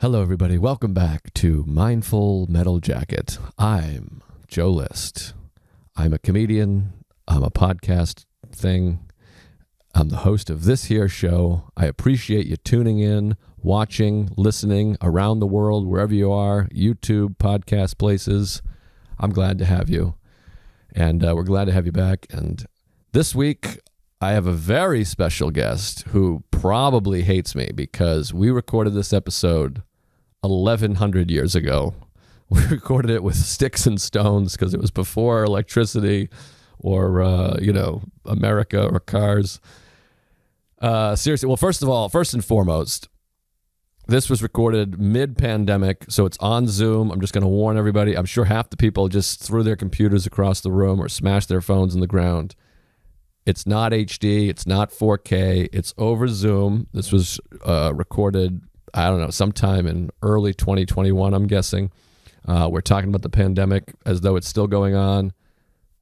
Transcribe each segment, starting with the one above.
Hello, everybody. Welcome back to Mindful Metal Jacket. I'm Joe List. I'm a comedian. I'm a podcast thing. I'm the host of this here show. I appreciate you tuning in, watching, listening around the world, wherever you are, YouTube, podcast places. I'm glad to have you. And we're glad to have you back. And this week, I have a very special guest who probably hates me because we recorded this episode 1,100 years ago. We recorded it with sticks and stones because it was before electricity or, America or cars. Seriously, well, first and foremost, this was recorded mid-pandemic, so it's on Zoom. I'm just going to warn everybody. I'm sure half the people just threw their computers across the room or smashed their phones in the ground. It's not HD. It's not 4K. It's over Zoom. This was recorded, I don't know, sometime in early 2021, I'm guessing. We're talking about the pandemic as though it's still going on.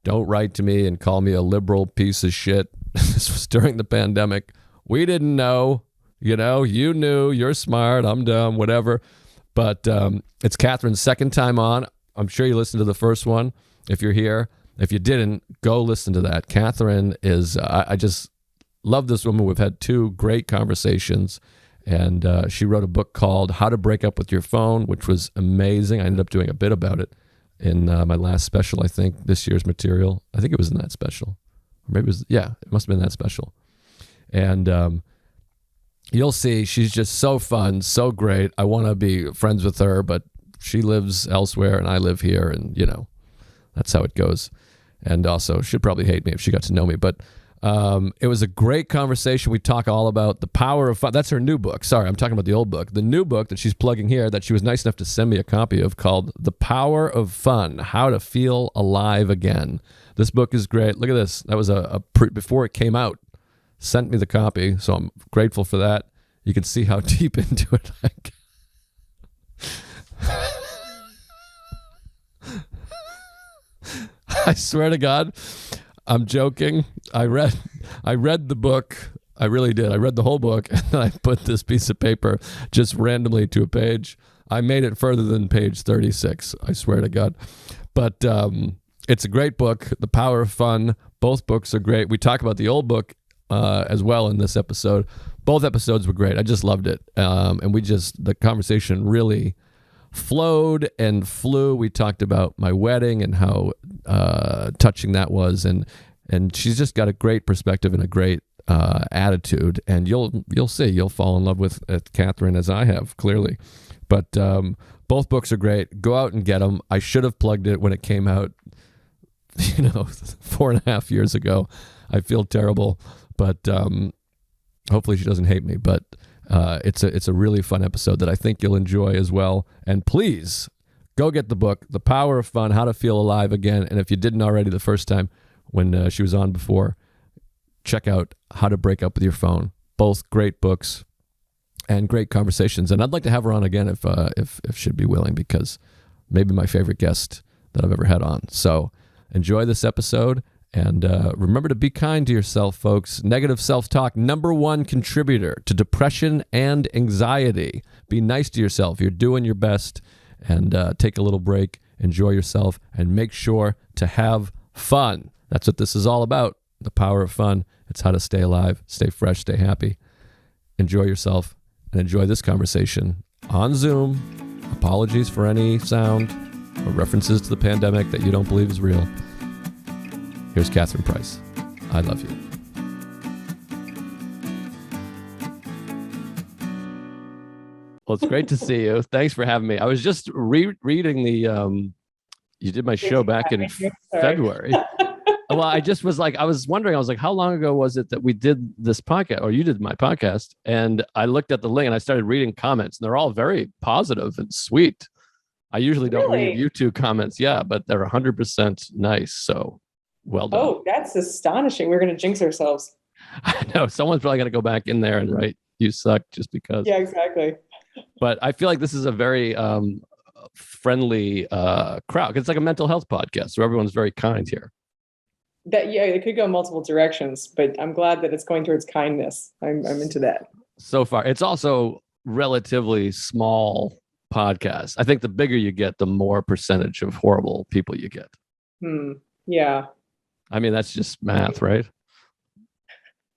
Don't write to me and call me a liberal piece of shit. This was during the pandemic. We didn't know. You knew. You're smart. I'm dumb, whatever. But it's Catherine's second time on. I'm sure you listened to the first one if you're here. If you didn't, go listen to that. Catherine is, I just love this woman. We've had two great conversations. And she wrote a book called How to Break Up with Your Phone, which was amazing. I ended up doing a bit about it in my last special, I think, this year's material. I think it was in that special. Or maybe it must have been that special. And you'll see, she's just so fun, so great. I want to be friends with her, but she lives elsewhere and I live here, and, that's how it goes. And also, she'd probably hate me if she got to know me, but it was a great conversation. We talk all about the power of fun. That's her new book. Sorry, I'm talking about the old book. The new book that she's plugging here that she was nice enough to send me a copy of, called The Power of Fun, How to Feel Alive Again. This book is great. Look at this. That was before it came out. Sent me the copy, so I'm grateful for that. You can see how deep into it I get. I swear to God, I'm joking. I read the book. I really did. I read the whole book, and then I put this piece of paper just randomly to a page. I made it further than page 36. I swear to God. But it's a great book, The Power of Fun. Both books are great. We talk about the old book as well in this episode. Both episodes were great. I just loved it. And the conversation really flowed and flew. We talked about my wedding and how touching that was, and she's just got a great perspective and a great attitude, and you'll see, you'll fall in love with Catherine as I have, clearly. But both books are great. Go out and get them. I should have plugged it when it came out 4.5 years ago. I feel terrible, but hopefully she doesn't hate me. But it's a really fun episode that I think you'll enjoy as well. And please go get the book, The Power of Fun, How to Feel Alive Again. And if you didn't already the first time when she was on before, check out How to Break Up with Your Phone. Both great books and great conversations. And I'd like to have her on again if she'd be willing, because maybe my favorite guest that I've ever had on. So enjoy this episode. And remember to be kind to yourself, folks. Negative self-talk, #1 contributor to depression and anxiety. Be nice to yourself. You're doing your best. And take a little break, enjoy yourself, and make sure to have fun. That's what this is all about, the power of fun. It's how to stay alive, stay fresh, stay happy. Enjoy yourself, and enjoy this conversation on Zoom. Apologies for any sound or references to the pandemic that you don't believe is real. Here's Catherine Price. I love you. Well, it's great to see you. Thanks for having me. I was just reading you did my show back in February. Well, I was wondering, how long ago was it that we did this podcast, or you did my podcast? And I looked at the link and I started reading comments, and they're all very positive and sweet. I usually don't read YouTube comments. Yeah, but they're 100% nice. So well done. Oh, that's astonishing. We're going to jinx ourselves. I know. Someone's probably going to go back in there and write, "You suck," just because. Yeah, exactly. But I feel like this is a very friendly crowd. It's like a mental health podcast, so everyone's very kind here. It could go multiple directions, but I'm glad that it's going towards kindness. I'm into that. So far, it's also relatively small podcasts. I think the bigger you get, the more percentage of horrible people you get. Yeah. I mean, that's just math, right?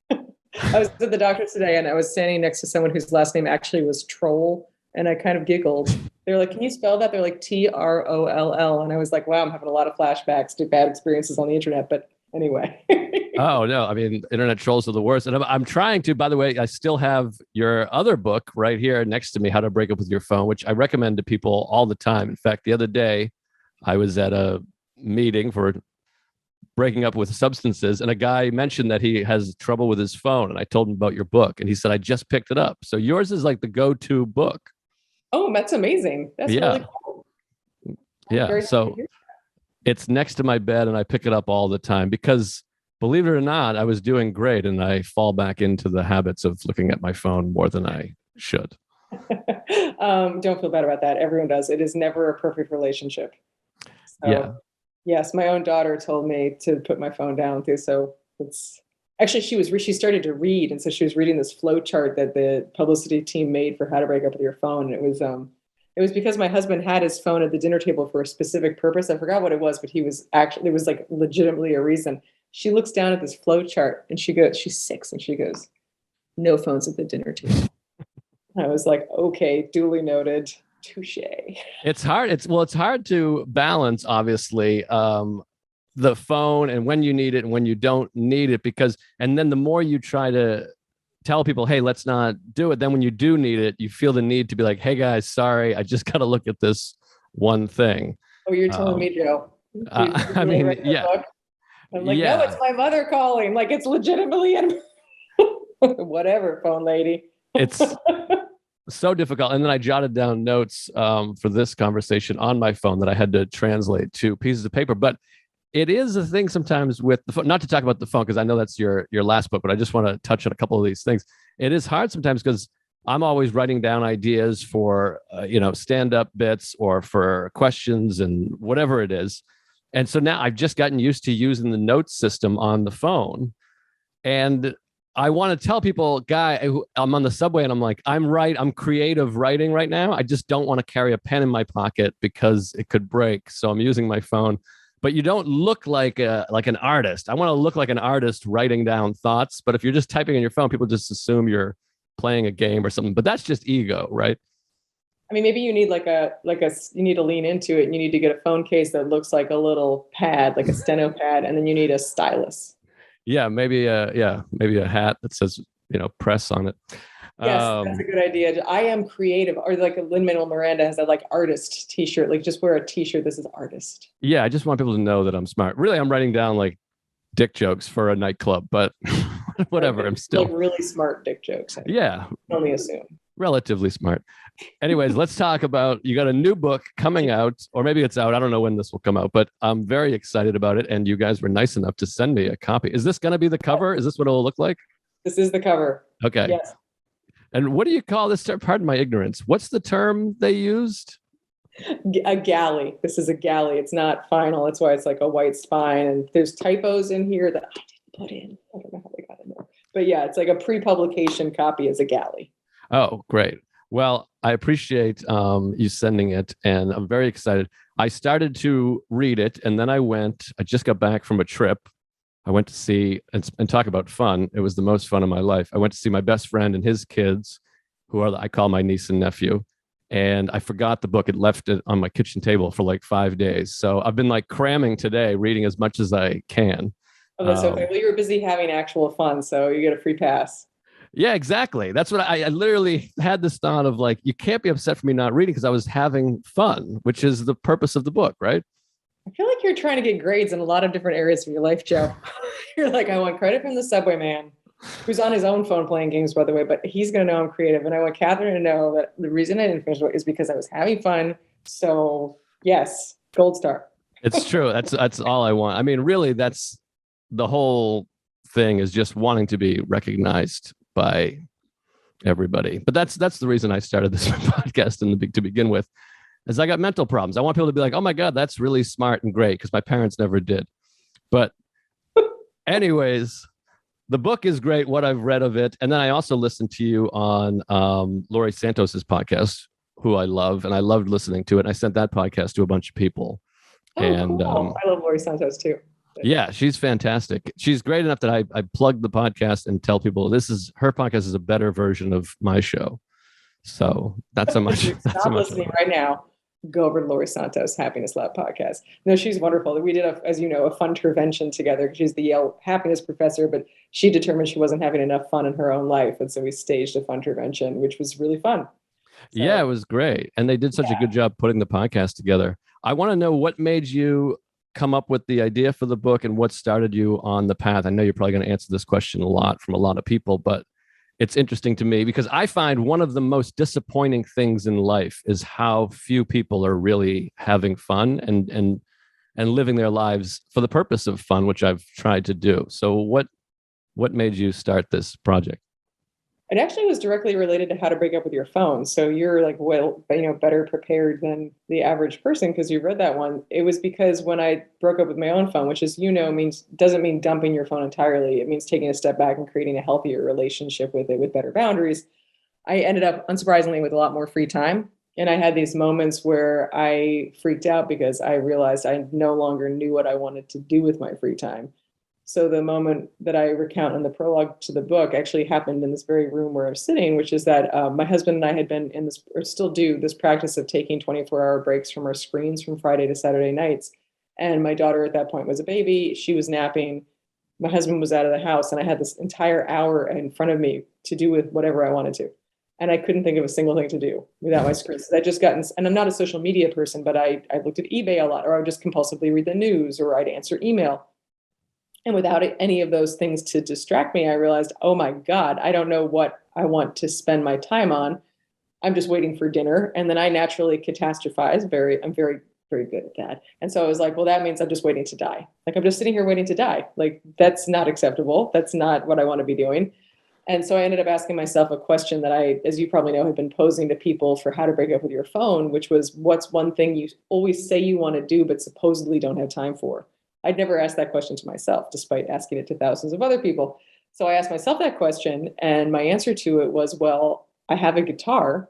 I was at the doctor today and I was standing next to someone whose last name actually was Troll. And I kind of giggled. They're like, can you spell that? They're like Troll. And I was like, wow, I'm having a lot of flashbacks to bad experiences on the internet. But anyway. Oh, no. I mean, internet trolls are the worst. And I'm trying to, by the way, I still have your other book right here next to me, How to Break Up with Your Phone, which I recommend to people all the time. In fact, the other day, I was at a meeting for breaking up with substances, and a guy mentioned that he has trouble with his phone. And I told him about your book, and he said, I just picked it up. So yours is like the go-to book. Oh, that's amazing. That's really cool. Yeah. So it's next to my bed and I pick it up all the time because, believe it or not, I was doing great and I fall back into the habits of looking at my phone more than I should. Don't feel bad about that. Everyone does. It is never a perfect relationship. So, yeah. Yes, my own daughter told me to put my phone down too. So it's actually, she started to read. And so she was reading this flow chart that the publicity team made for how to break up with your phone. And it was because my husband had his phone at the dinner table for a specific purpose. I forgot what it was, but it was like legitimately a reason. She looks down at this flow chart and she's 6 and she goes, no phones at the dinner table. I was like, okay, duly noted. Touche. It's hard. It's hard to balance, obviously, the phone and when you need it and when you don't need it, and then the more you try to tell people, hey, let's not do it, then when you do need it, you feel the need to be like, hey guys, sorry, I just got to look at this one thing. Oh, you're telling me, Joe. I mean, yeah. Book? I'm like, no, it's my mother calling. Like, it's legitimately whatever, phone lady. It's so difficult. And then I jotted down notes for this conversation on my phone that I had to translate to pieces of paper. But it is a thing sometimes with the phone, not to talk about the phone, because I know that's your last book, but I just want to touch on a couple of these things. It is hard sometimes because I'm always writing down ideas for, stand-up bits or for questions and whatever it is. And so now I've just gotten used to using the notes system on the phone. And I want to tell people, I'm on the subway and I'm like, I'm creative writing right now. I just don't want to carry a pen in my pocket because it could break. So I'm using my phone. But you don't look like an artist. I want to look like an artist writing down thoughts. But if you're just typing on your phone, people just assume you're playing a game or something. But that's just ego, right? I mean, maybe you need you need to lean into it and you need to get a phone case that looks like a little pad, like a steno pad, and then you need a stylus. Yeah, maybe a hat that says, press on it. Yes, that's a good idea. I am creative, or like Lin-Manuel Miranda has that like artist t-shirt, like just wear a t-shirt. This is artist. Yeah, I just want people to know that I'm smart. Really, I'm writing down like dick jokes for a nightclub, but whatever. I'm still like really smart dick jokes. Yeah. Only assume. Relatively smart. Anyways, let's talk about, you got a new book coming out, or maybe it's out. I don't know when this will come out, but I'm very excited about it. And you guys were nice enough to send me a copy. Is this going to be the cover? Is this what it'll look like? This is the cover. Okay. Yes. And what do you call this term? Pardon my ignorance. What's the term they used? A galley. This is a galley. It's not final. That's why it's like a white spine. And there's typos in here that I didn't put in. I don't know how they got in there. But yeah, it's like a pre-publication copy as a galley. Oh, great. Well, I appreciate you sending it, and I'm very excited. I started to read it, and then I just got back from a trip. I went to see, and talk about fun. It was the most fun of my life. I went to see my best friend and his kids, I call my niece and nephew. And I forgot the book. It left it on my kitchen table for like 5 days. So I've been like cramming today, reading as much as I can. Oh, that's okay. Well, you were busy having actual fun, so you get a free pass. Yeah, exactly. That's what I literally had this thought of, like, you can't be upset for me not reading because I was having fun, which is the purpose of the book, right? I feel like you're trying to get grades in a lot of different areas of your life, Joe. You're like, I want credit from the subway man, who's on his own phone playing games, by the way, but he's going to know I'm creative. And I want Catherine to know that the reason I didn't finish it is because I was having fun. So yes, gold star. It's true. That's all I want. I mean, really, that's the whole thing, is just wanting to be recognized by everybody. But that's the reason I started this podcast to begin with, is I got mental problems. I want people to be like, oh my God, that's really smart and great, because my parents never did. But anyways, The book is great, what I've read of it. And then I also listened to you on Laurie Santos's podcast, who I love, and I loved listening to it. And I sent that podcast to a bunch of people. Oh, And cool. I love Laurie Santos too. yeah, she's fantastic. She's great enough that I plug the podcast and tell people her podcast is a better version of my show. So that's so much. Stop listening right now. Go over to Laurie Santos' Happiness Lab podcast. No, she's wonderful. We did, as you know, a fun intervention together. She's the Yale happiness professor, but she determined she wasn't having enough fun in her own life. And so we staged a fun intervention, which was really fun. So, yeah, it was great. And they did such a good job putting the podcast together. I want to know what made you come up with the idea for the book and what started you on the path. I know you're probably going to answer this question a lot from a lot of people, but it's interesting to me because I find one of the most disappointing things in life is how few people are really having fun and living their lives for the purpose of fun, which I've tried to do. So what made you start this project? It actually was directly related to how to break up with your phone. So you're like, well, better prepared than the average person because you read that one. It was because when I broke up with my own phone, which is, doesn't mean dumping your phone entirely. It means taking a step back and creating a healthier relationship with it with better boundaries. I ended up, unsurprisingly, with a lot more free time. And I had these moments where I freaked out because I realized I no longer knew what I wanted to do with my free time. So the moment that I recount in the prologue to the book actually happened in this very room where I was sitting, which is that my husband and I had been in this, or still do, this practice of taking 24-hour breaks from our screens from Friday to Saturday nights. And my daughter at that point was a baby. She was napping. My husband was out of the house, and I had this entire hour in front of me to do with whatever I wanted to. And I couldn't think of a single thing to do without my screens. I just gotten, and I'm not a social media person, but I looked at eBay a lot, or I would just compulsively read the news, or I'd answer email. And without any of those things to distract me, I realized, oh my God, I don't know what I want to spend my time on. I'm just waiting for dinner. And then I naturally catastrophize. I'm very, very good at that. And so I was like, well, that means I'm just waiting to die. Like, I'm just sitting here waiting to die. Like, that's not acceptable. That's not what I want to be doing. And so I ended up asking myself a question that I, as you probably know, had been posing to people for how to break up with your phone, which was, what's one thing you always say you want to do, but supposedly don't have time for? I'd never asked that question to myself, despite asking it to thousands of other people. So I asked myself that question, and my answer to it was, well, I have a guitar.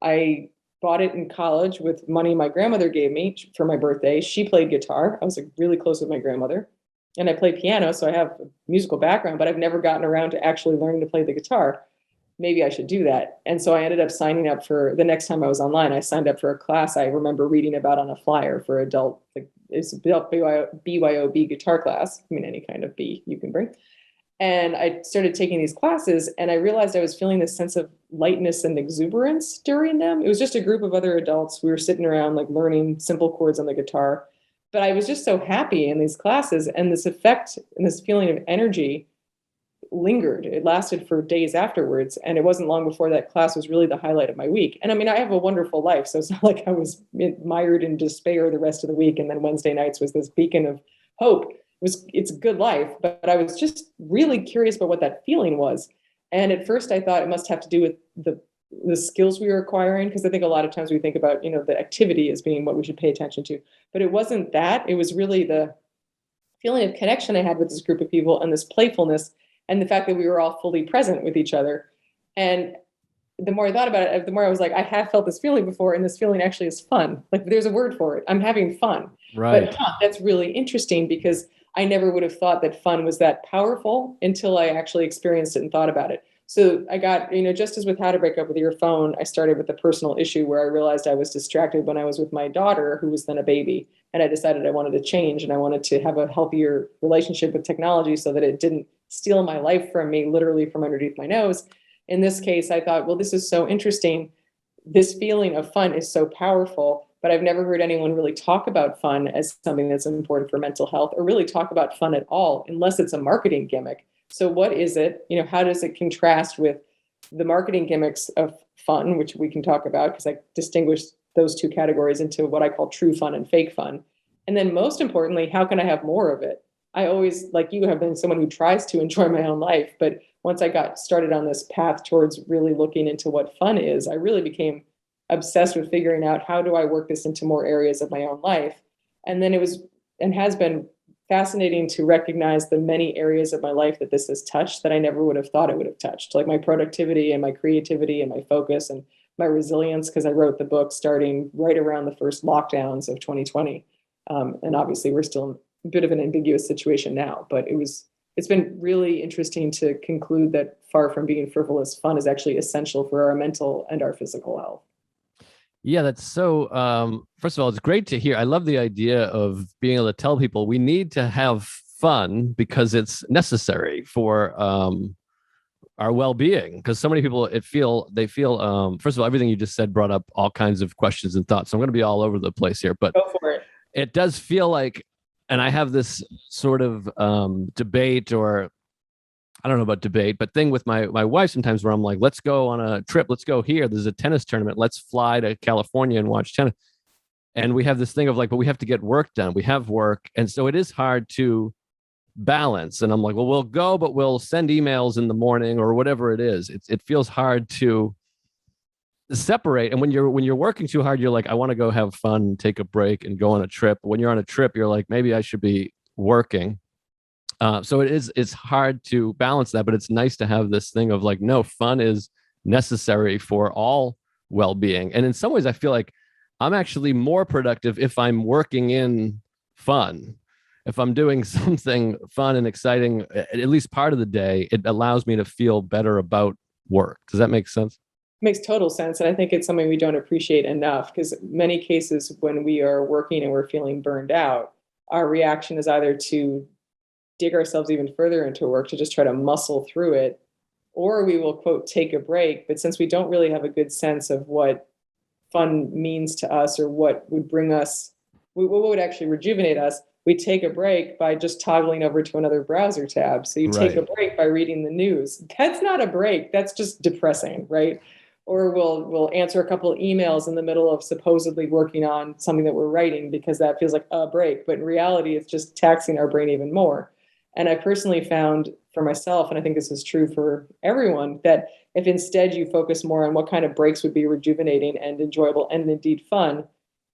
I bought it in college with money my grandmother gave me for my birthday. She played guitar. I was really close with my grandmother. And I play piano, so I have a musical background, but I've never gotten around to actually learning to play the guitar. Maybe I should do that. And so I ended up signing up for, the next time I was online, I signed up for a class I remember reading about on a flyer for adult, it's a BYOB guitar class. I mean, any kind of B you can bring. And I started taking these classes, and I realized I was feeling this sense of lightness and exuberance during them. It was just a group of other adults. We were sitting around learning simple chords on the guitar. But I was just so happy in these classes, and this effect and this feeling of energy lingered. It lasted for days afterwards. And it wasn't long before that class was really the highlight of my week. And I mean, I have a wonderful life, so it's not like I was mired in despair the rest of the week. And then Wednesday nights was this beacon of hope. It's a good life, but I was just really curious about what that feeling was. And at first I thought it must have to do with the skills we were acquiring, because I think a lot of times we think about, the activity as being what we should pay attention to. But it wasn't that. It was really the feeling of connection I had with this group of people, and this playfulness, and the fact that we were all fully present with each other. And the more I thought about it, the more I was like, I have felt this feeling before, and this feeling actually is fun. Like, there's a word for it. I'm having fun. Right. But that's really interesting, because I never would have thought that fun was that powerful until I actually experienced it and thought about it. So I got, just as with how to break up with your phone, I started with the personal issue where I realized I was distracted when I was with my daughter, who was then a baby. And I decided I wanted to change, and I wanted to have a healthier relationship with technology so that it didn't steal my life from me, literally from underneath my nose. In this case, I thought, well, this is so interesting. This feeling of fun is so powerful, but I've never heard anyone really talk about fun as something that's important for mental health, or really talk about fun at all, unless it's a marketing gimmick. So what is it? How does it contrast with the marketing gimmicks of fun, which we can talk about, because I distinguish those two categories into what I call true fun and fake fun. And then most importantly, how can I have more of it? I always, like you, have been someone who tries to enjoy my own life. But once I got started on this path towards really looking into what fun is, I really became obsessed with figuring out, how do I work this into more areas of my own life? And then it was, and has been, fascinating to recognize the many areas of my life that this has touched that I never would have thought it would have touched, like my productivity and my creativity and my focus and my resilience, because I wrote the book starting right around the first lockdowns of 2020. And obviously we're still in a bit of an ambiguous situation now, but it's been really interesting to conclude that far from being frivolous, fun is actually essential for our mental and our physical health. Yeah, that's so, first of all, it's great to hear. I love the idea of being able to tell people we need to have fun because it's necessary for our well-being. Because so many people, they feel, first of all, everything you just said brought up all kinds of questions and thoughts. So I'm going to be all over the place here, but go for it. It does feel like, and I have this sort of debate, or I don't know about debate, but thing with my wife sometimes where I'm like, let's go on a trip. Let's go here. There's a tennis tournament. Let's fly to California and watch tennis. And we have this thing of like, but we have to get work done. We have work. And so it is hard to balance. And I'm like, well, we'll go, but we'll send emails in the morning or whatever it is. It feels hard to separate. And when you're working too hard, you're like, I want to go have fun, take a break and go on a trip. When you're on a trip, you're like, maybe I should be working. So it's hard to balance that, but it's nice to have this thing of like, no, fun is necessary for all well-being. And in some ways, I feel like I'm actually more productive if I'm working in fun. If I'm doing something fun and exciting, at least part of the day, it allows me to feel better about work. Does that make sense? Makes total sense. And I think it's something we don't appreciate enough, because many cases when we are working and we're feeling burned out, our reaction is either to dig ourselves even further into work to just try to muscle through it, or we will, quote, take a break. But since we don't really have a good sense of what fun means to us or what would bring us, what would actually rejuvenate us, we take a break by just toggling over to another browser tab. So you take a break by reading the news. That's not a break. That's just depressing, right? Or we'll answer a couple of emails in the middle of supposedly working on something that we're writing because that feels like a break. But in reality, it's just taxing our brain even more. And I personally found for myself, and I think this is true for everyone, that if instead you focus more on what kind of breaks would be rejuvenating and enjoyable and indeed fun,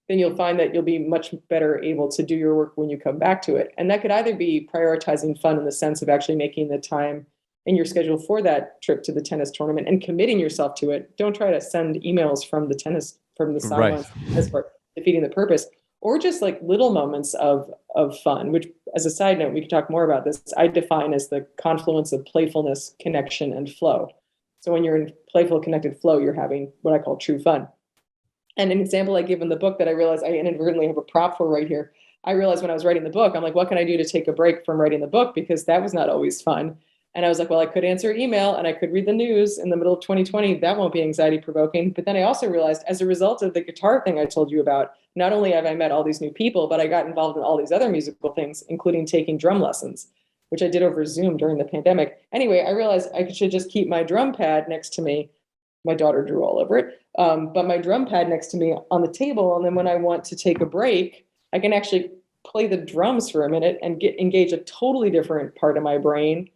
then you'll find that you'll be much better able to do your work when you come back to it. And that could either be prioritizing fun in the sense of actually making the time in your schedule for that trip to the tennis tournament and committing yourself to it. Don't try to send emails from the sidelines, defeating the purpose. Or just like little moments of fun, which, as a side note, we can talk more about this, I define as the confluence of playfulness, connection, and flow. So when you're in playful, connected flow, you're having what I call true fun. And an example I give in the book that I realized I inadvertently have a prop for right here. I realized when I was writing the book, I'm like, what can I do to take a break from writing the book? Because that was not always fun. And I was like, well, I could answer email and I could read the news in the middle of 2020. That won't be anxiety provoking. But then I also realized, as a result of the guitar thing I told you about, not only have I met all these new people, but I got involved in all these other musical things, including taking drum lessons, which I did over Zoom during the pandemic. Anyway, I realized I should just keep my drum pad next to me. My daughter drew all over it. But my drum pad next to me on the table. And then when I want to take a break, I can actually play the drums for a minute and engage a totally different part of my brain,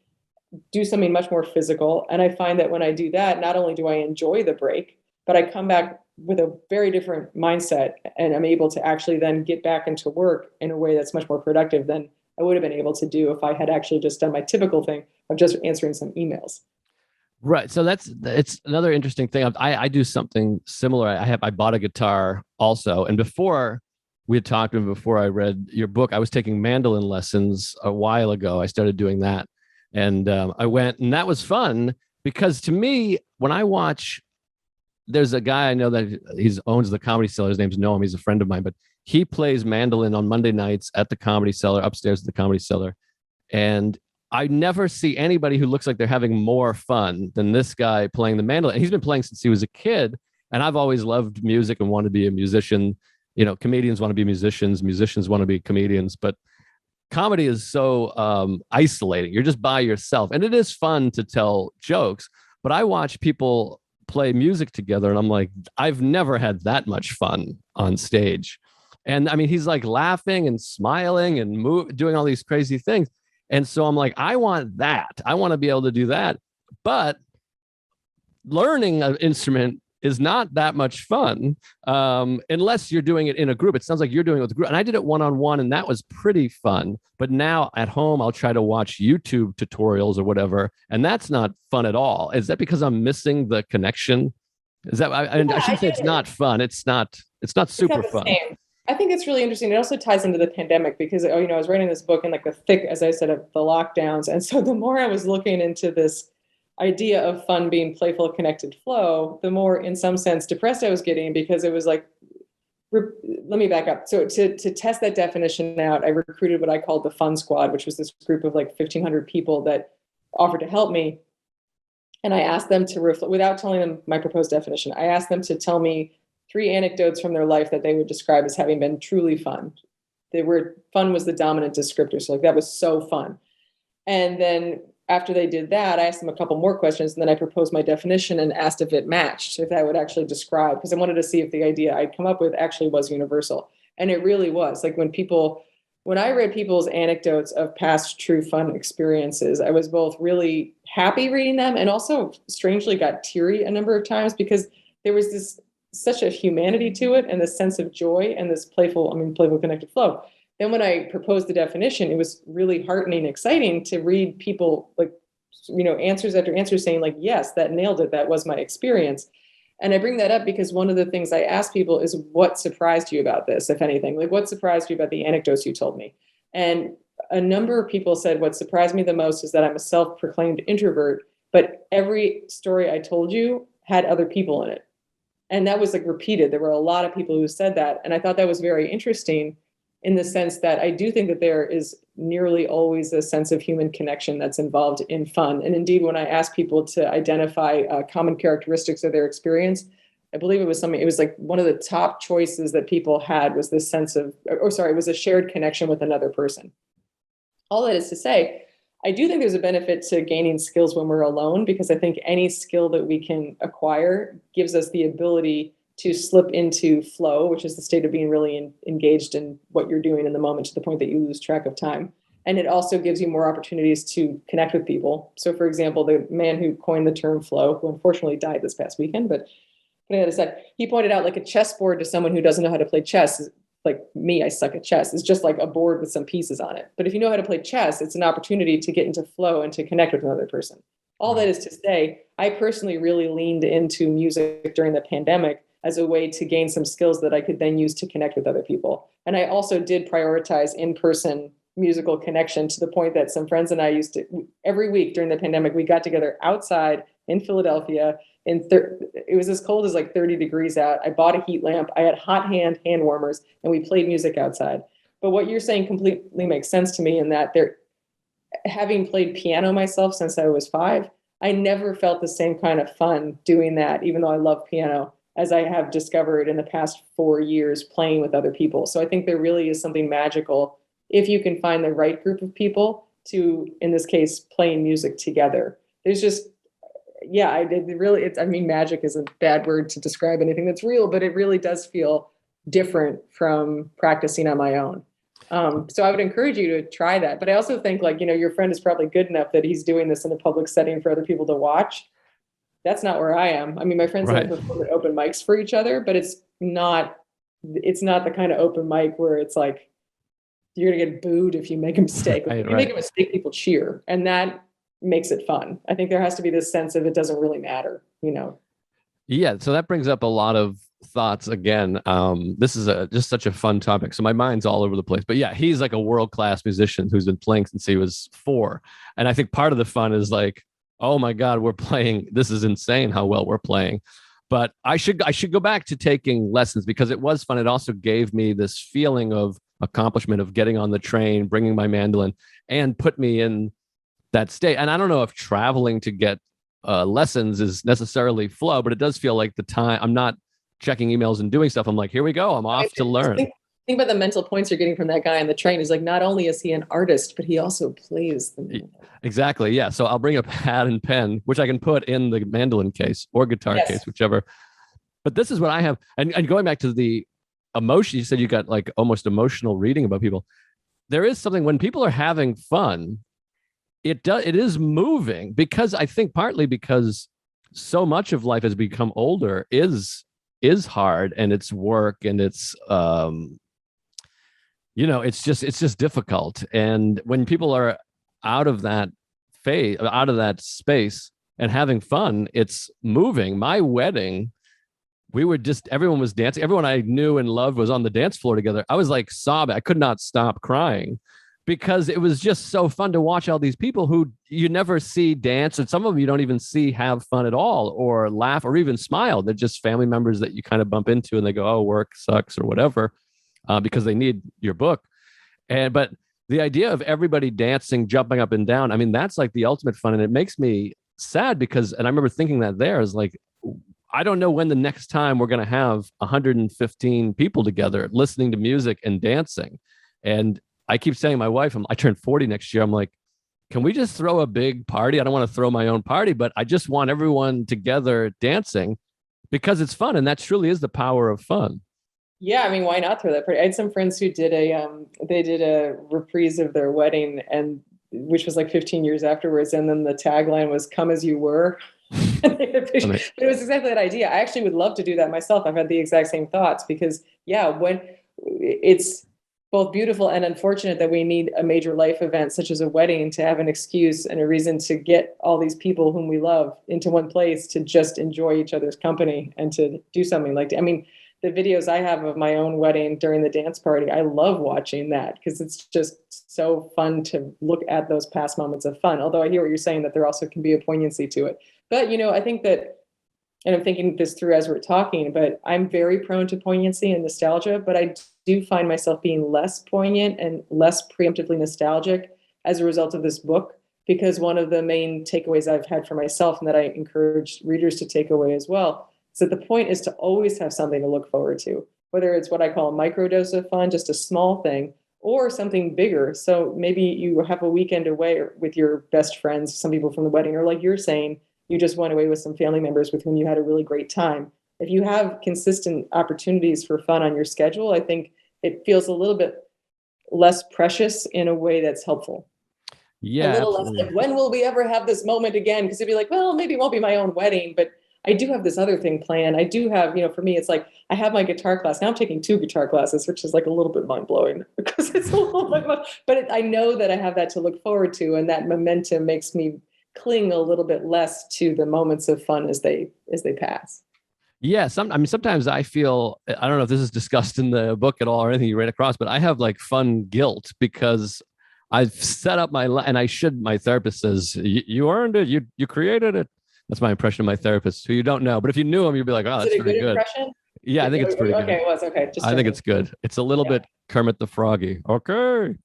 do something much more physical. And I find that when I do that, not only do I enjoy the break, but I come back with a very different mindset, and I'm able to actually then get back into work in a way that's much more productive than I would have been able to do if I had actually just done my typical thing of just answering some emails. Right. So it's another interesting thing. I do something similar. I bought a guitar also. And before we had talked, and before I read your book, I was taking mandolin lessons a while ago. I started doing that. And I went, and that was fun because to me, when I watch, there's a guy I know that he owns the Comedy Cellar. His name's Noam. He's a friend of mine, but he plays mandolin on Monday nights at the Comedy Cellar, upstairs at the Comedy Cellar. And I never see anybody who looks like they're having more fun than this guy playing the mandolin. And he's been playing since he was a kid. And I've always loved music and wanted to be a musician. You know, comedians want to be musicians. Musicians want to be comedians. But comedy is so isolating. You're just by yourself. And it is fun to tell jokes. But I watch people play music together and I'm like, I've never had that much fun on stage. And I mean, he's like laughing and smiling and doing all these crazy things. And so I'm like, I want that. I want to be able to do that. But learning an instrument is not that much fun unless you're doing it in a group. It sounds like you're doing it with a group. And I did it one-on-one, and that was pretty fun. But now at home, I'll try to watch YouTube tutorials or whatever, and that's not fun at all. Is that because I'm missing the connection? Is that I shouldn't say it's not fun. It's not super fun. Same. I think it's really interesting. It also ties into the pandemic because, I was writing this book in like the thick, as I said, of the lockdowns. And so the more I was looking into this idea of fun being playful, connected flow, the more, in some sense, depressed I was getting, because it was like, let me back up. So to test that definition out, I recruited what I called the Fun Squad, which was this group of like 1,500 people that offered to help me. And I asked them to reflect, without telling them my proposed definition, I asked them to tell me 3 anecdotes from their life that they would describe as having been truly fun. Fun was the dominant descriptor. So like, that was so fun. And then after they did that, I asked them a couple more questions, and then I proposed my definition and asked if it matched, if that would actually describe, because I wanted to see if the idea I'd come up with actually was universal. And it really was. Like when I read people's anecdotes of past true fun experiences, I was both really happy reading them and also strangely got teary a number of times, because there was such a humanity to it and this sense of joy and this playful connected flow. Then when I proposed the definition, it was really heartening and exciting to read people like, answers after answer saying like, yes, that nailed it. That was my experience. And I bring that up because one of the things I ask people is, what surprised you about this, if anything? Like, what surprised you about the anecdotes you told me? And a number of people said, what surprised me the most is that I'm a self-proclaimed introvert, but every story I told you had other people in it. And that was like repeated. There were a lot of people who said that. And I thought that was very interesting, in the sense that I do think that there is nearly always a sense of human connection that's involved in fun. And indeed, when I asked people to identify common characteristics of their experience, I believe it was like one of the top choices that people had was this sense of, it was a shared connection with another person. All that is to say, I do think there's a benefit to gaining skills when we're alone, because I think any skill that we can acquire gives us the ability to slip into flow, which is the state of being really engaged in what you're doing in the moment, to the point that you lose track of time. And it also gives you more opportunities to connect with people. So for example, the man who coined the term flow, who unfortunately died this past weekend, but putting that aside, he pointed out like a chessboard to someone who doesn't know how to play chess, like me, I suck at chess, is just like a board with some pieces on it. But if you know how to play chess, it's an opportunity to get into flow and to connect with another person. All that is to say, I personally really leaned into music during the pandemic as a way to gain some skills that I could then use to connect with other people. And I also did prioritize in-person musical connection, to the point that some friends and I used to, every week during the pandemic, we got together outside in Philadelphia. It was as cold as like 30 degrees out. I bought a heat lamp. I had hot hand warmers, and we played music outside. But what you're saying completely makes sense to me, in that having played piano myself since I was 5, I never felt the same kind of fun doing that, even though I love piano, as I have discovered in the past 4 years playing with other people. So I think there really is something magical if you can find the right group of people to, in this case, playing music together. There's just, magic is a bad word to describe anything that's real, but it really does feel different from practicing on my own. So I would encourage you to try that. But I also think, like, your friend is probably good enough that he's doing this in a public setting for other people to watch. That's not where I am. I mean, my friends and I perform at open mics for each other, but it's not the kind of open mic where it's like, you're going to get booed if you make a mistake. If you make a mistake, people cheer. And that makes it fun. I think there has to be this sense of it doesn't really matter, Yeah. So that brings up a lot of thoughts again. This is just such a fun topic. So my mind's all over the place. But yeah, he's like a world-class musician who's been playing since he was 4. And I think part of the fun is like, oh my God, we're playing. This is insane how well we're playing. But I should go back to taking lessons, because it was fun. It also gave me this feeling of accomplishment of getting on the train, bringing my mandolin, and put me in that state. And I don't know if traveling to get lessons is necessarily flow, but it does feel like the time I'm not checking emails and doing stuff. I'm like, here we go. I'm off to learn. Think about the mental points you're getting from that guy on the train. He's like, not only is he an artist, but he also plays the mandolin. Exactly. Yeah. So I'll bring a pad and pen, which I can put in the mandolin case or guitar case, whichever. But this is what I have. And going back to the emotion, you said you got like almost emotional reading about people. There is something when people are having fun, it is moving, because I think partly because so much of life as we become older is hard, and it's work, and it's it's just difficult. And when people are out of that phase, out of that space and having fun, it's moving. My wedding, everyone was dancing. Everyone I knew and loved was on the dance floor together. I was like sobbing. I could not stop crying because it was just so fun to watch all these people who you never see dance. And some of them you don't even see have fun at all or laugh or even smile. They're just family members that you kind of bump into and they go, oh, work sucks or whatever, because they need your book. But the idea of everybody dancing, jumping up and down, I mean, that's like the ultimate fun. And it makes me sad and I remember thinking that there is like, I don't know when the next time we're going to have 115 people together listening to music and dancing. And I keep saying to my wife, I turn 40 next year. I'm like, can we just throw a big party? I don't want to throw my own party, but I just want everyone together dancing because it's fun. And that truly is the power of fun. Yeah, I mean, why not throw that party? I had some friends who did a reprise of their wedding, and which was like 15 years afterwards, and then the tagline was "Come as you were." But it was exactly that idea. I actually would love to do that myself. I've had the exact same thoughts because, yeah, when it's both beautiful and unfortunate that we need a major life event such as a wedding to have an excuse and a reason to get all these people whom we love into one place to just enjoy each other's company and to do something like, I mean, the videos I have of my own wedding during the dance party, I love watching that because it's just so fun to look at those past moments of fun. Although I hear what you're saying, that there also can be a poignancy to it. But, I think that, and I'm thinking this through as we're talking, but I'm very prone to poignancy and nostalgia, but I do find myself being less poignant and less preemptively nostalgic as a result of this book, because one of the main takeaways I've had for myself and that I encourage readers to take away as well, so the point is to always have something to look forward to, whether it's what I call a microdose of fun, just a small thing, or something bigger. So maybe you have a weekend away with your best friends, some people from the wedding, or like you're saying, you just went away with some family members with whom you had a really great time. If you have consistent opportunities for fun on your schedule, I think it feels a little bit less precious in a way that's helpful. Yeah, a little absolutely. less like, when will we ever have this moment again? Because it'd be like, well, maybe it won't be my own wedding, but I do have this other thing planned. I do have, for me, it's like I have my guitar class. Now I'm taking 2 guitar classes, which is like a little bit mind blowing because it's a little bit much, but I know that I have that to look forward to. And that momentum makes me cling a little bit less to the moments of fun as they pass. Yeah. Sometimes I feel, I don't know if this is discussed in the book at all or anything you ran across, but I have like fun guilt because I've set up my therapist says, you earned it. You created it. That's my impression of my therapist, who you don't know. But if you knew him, you'd be like, oh, that's pretty good. Impression? Yeah, I think it's pretty good. Okay, it was. Okay. I think it's good. It's a little bit Kermit the Froggy. Okay.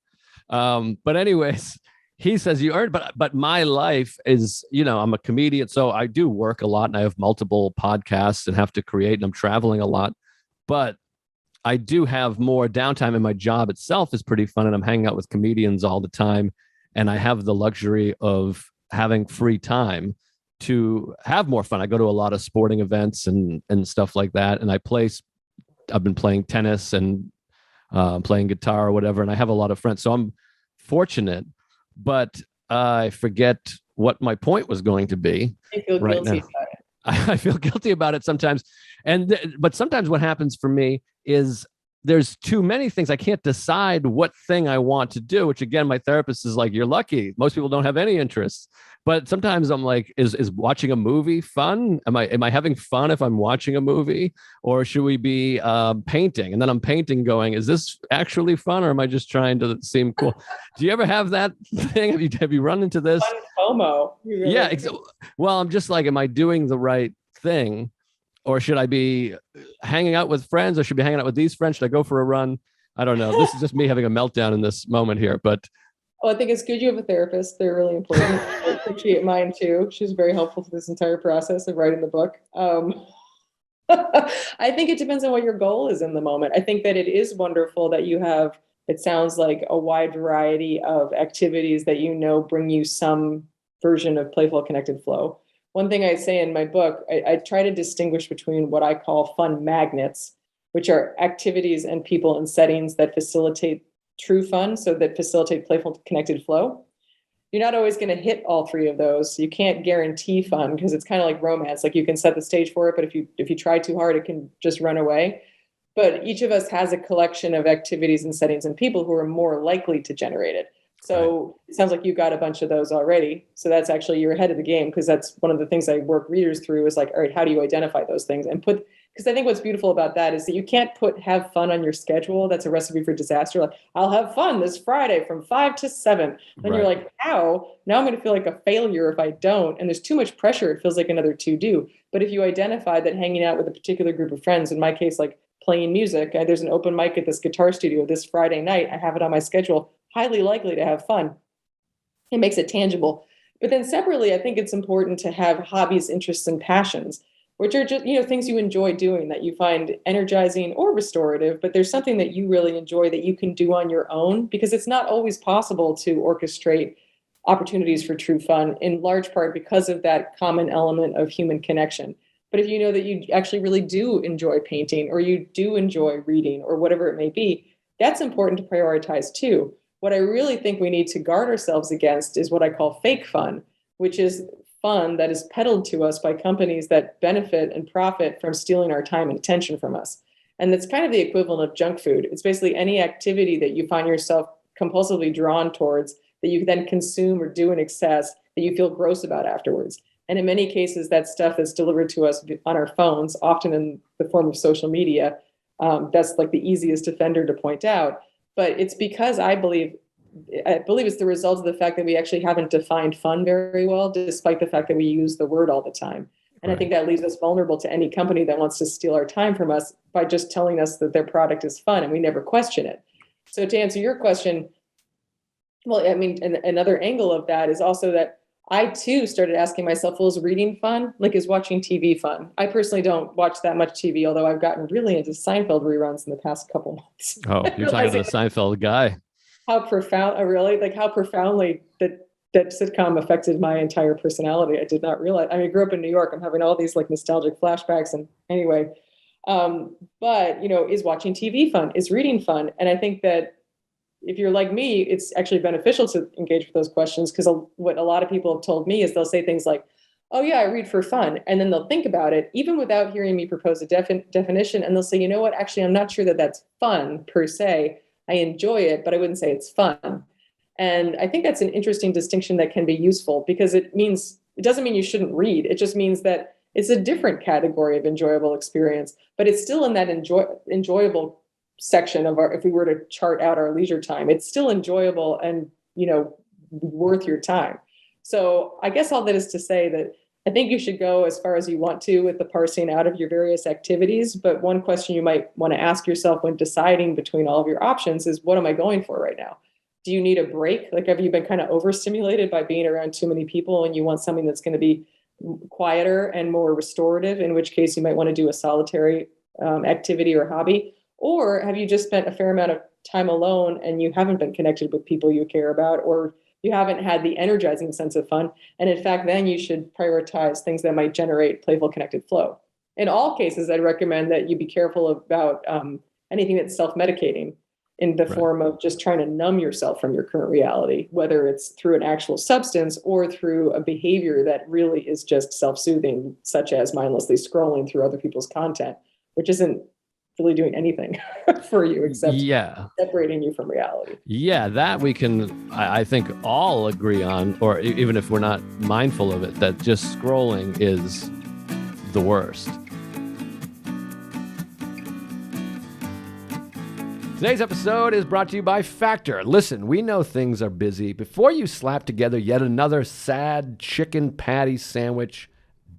But anyways, he says you earned, but my life is, I'm a comedian. So I do work a lot and I have multiple podcasts and have to create and I'm traveling a lot. But I do have more downtime and my job itself is pretty fun. And I'm hanging out with comedians all the time. And I have the luxury of having free time to have more fun. I go to a lot of sporting events and stuff like that. And I've been playing tennis and playing guitar or whatever. And I have a lot of friends. So I'm fortunate, but I forget what my point was going to be. I feel right guilty now. I feel guilty about it sometimes. But sometimes what happens for me is there's too many things. I can't decide what thing I want to do, which again, my therapist is like, you're lucky. Most people don't have any interests. But sometimes I'm like, is watching a movie fun? Am I having fun if I'm watching a movie? Or should we be painting? And then I'm painting going, is this actually fun? Or am I just trying to seem cool? Do you ever have that thing? Have you run into this? Fun FOMO. Really yeah. Well, I'm just like, am I doing the right thing? Or should I be hanging out with friends? Or should I be hanging out with these friends? Should I go for a run? I don't know. This is just me having a meltdown in this moment here. But I think it's good you have a therapist. They're really important. I appreciate mine too. She was very helpful for this entire process of writing the book. I think it depends on what your goal is in the moment. I think that it is wonderful that you have, it sounds like, a wide variety of activities that bring you some version of playful connected flow. One thing I say in my book, I try to distinguish between what I call fun magnets, which are activities and people and settings that facilitate true fun, so that facilitate playful connected flow. you're not always going to hit all three of those. You can't guarantee fun because it's kind of like romance. Like you can set the stage for it, but if you try too hard, it can just run away. But each of us has a collection of activities and settings and people who are more likely to generate it. So It sounds like you got a bunch of those already. So that's actually, you're ahead of the game, because that's one of the things I work readers through is like, all right, how do you identify those things and because I think what's beautiful about that is that you can't have fun on your schedule. That's a recipe for disaster. Like, I'll have fun this Friday from 5 to 7. Then you're like, how? Now I'm going to feel like a failure if I don't. And there's too much pressure. It feels like another to-do. But if you identify that hanging out with a particular group of friends, in my case, like playing music, there's an open mic at this guitar studio this Friday night. I have it on my schedule, highly likely to have fun. It makes it tangible. But then separately, I think it's important to have hobbies, interests, and passions, which are just, things you enjoy doing that you find energizing or restorative, but there's something that you really enjoy that you can do on your own, because it's not always possible to orchestrate opportunities for true fun, in large part because of that common element of human connection. But if you know that you actually really do enjoy painting, or you do enjoy reading, or whatever it may be, that's important to prioritize too. What I really think we need to guard ourselves against is what I call fake fun, which is fun that is peddled to us by companies that benefit and profit from stealing our time and attention from us. And that's kind of the equivalent of junk food. It's basically any activity that you find yourself compulsively drawn towards that you then consume or do in excess that you feel gross about afterwards. And in many cases, that stuff that's delivered to us on our phones, often in the form of social media. That's like the easiest offender to point out. But it's because I believe it's the result of the fact that we actually haven't defined fun very well, despite the fact that we use the word all the time. And I think that leaves us vulnerable to any company that wants to steal our time from us by just telling us that their product is fun, and we never question it. So to answer your question, well, I mean, another angle of that is also that I too started asking myself, well, is reading fun? Like, is watching TV fun? I personally don't watch that much TV, although I've gotten really into Seinfeld reruns in the past couple months. Oh, you're talking to the Seinfeld guy. How profoundly that sitcom affected my entire personality. I did not realize. I mean, I grew up in New York. I'm having all these like nostalgic flashbacks. And anyway, but is watching TV fun? Is reading fun? And I think that if you're like me, it's actually beneficial to engage with those questions, because what a lot of people have told me is they'll say things like, oh yeah, I read for fun. And then they'll think about it, even without hearing me propose a definition. And they'll say, you know what, actually, I'm not sure that that's fun per se. I enjoy it, but I wouldn't say it's fun. And I think that's an interesting distinction that can be useful, because it doesn't mean you shouldn't read. It just means that it's a different category of enjoyable experience, but it's still in that enjoyable section of if we were to chart out our leisure time, it's still enjoyable and, worth your time. So I guess all that is to say that I think you should go as far as you want to with the parsing out of your various activities. But one question you might want to ask yourself when deciding between all of your options is, what am I going for right now? Do you need a break? Like, have you been kind of overstimulated by being around too many people and you want something that's going to be quieter and more restorative, in which case you might want to do a solitary activity or hobby? Or have you just spent a fair amount of time alone and you haven't been connected with people you care about, or you haven't had the energizing sense of fun? And in fact, then you should prioritize things that might generate playful connected flow. In all cases, I'd recommend that you be careful about anything that's self-medicating in the form of just trying to numb yourself from your current reality, whether it's through an actual substance or through a behavior that really is just self-soothing, such as mindlessly scrolling through other people's content, which isn't really doing anything for you except separating you from reality. Yeah, that we can, I think, all agree on, or even if we're not mindful of it, that just scrolling is the worst. Today's episode is brought to you by Factor. Listen, we know things are busy. Before you slap together yet another sad chicken patty sandwich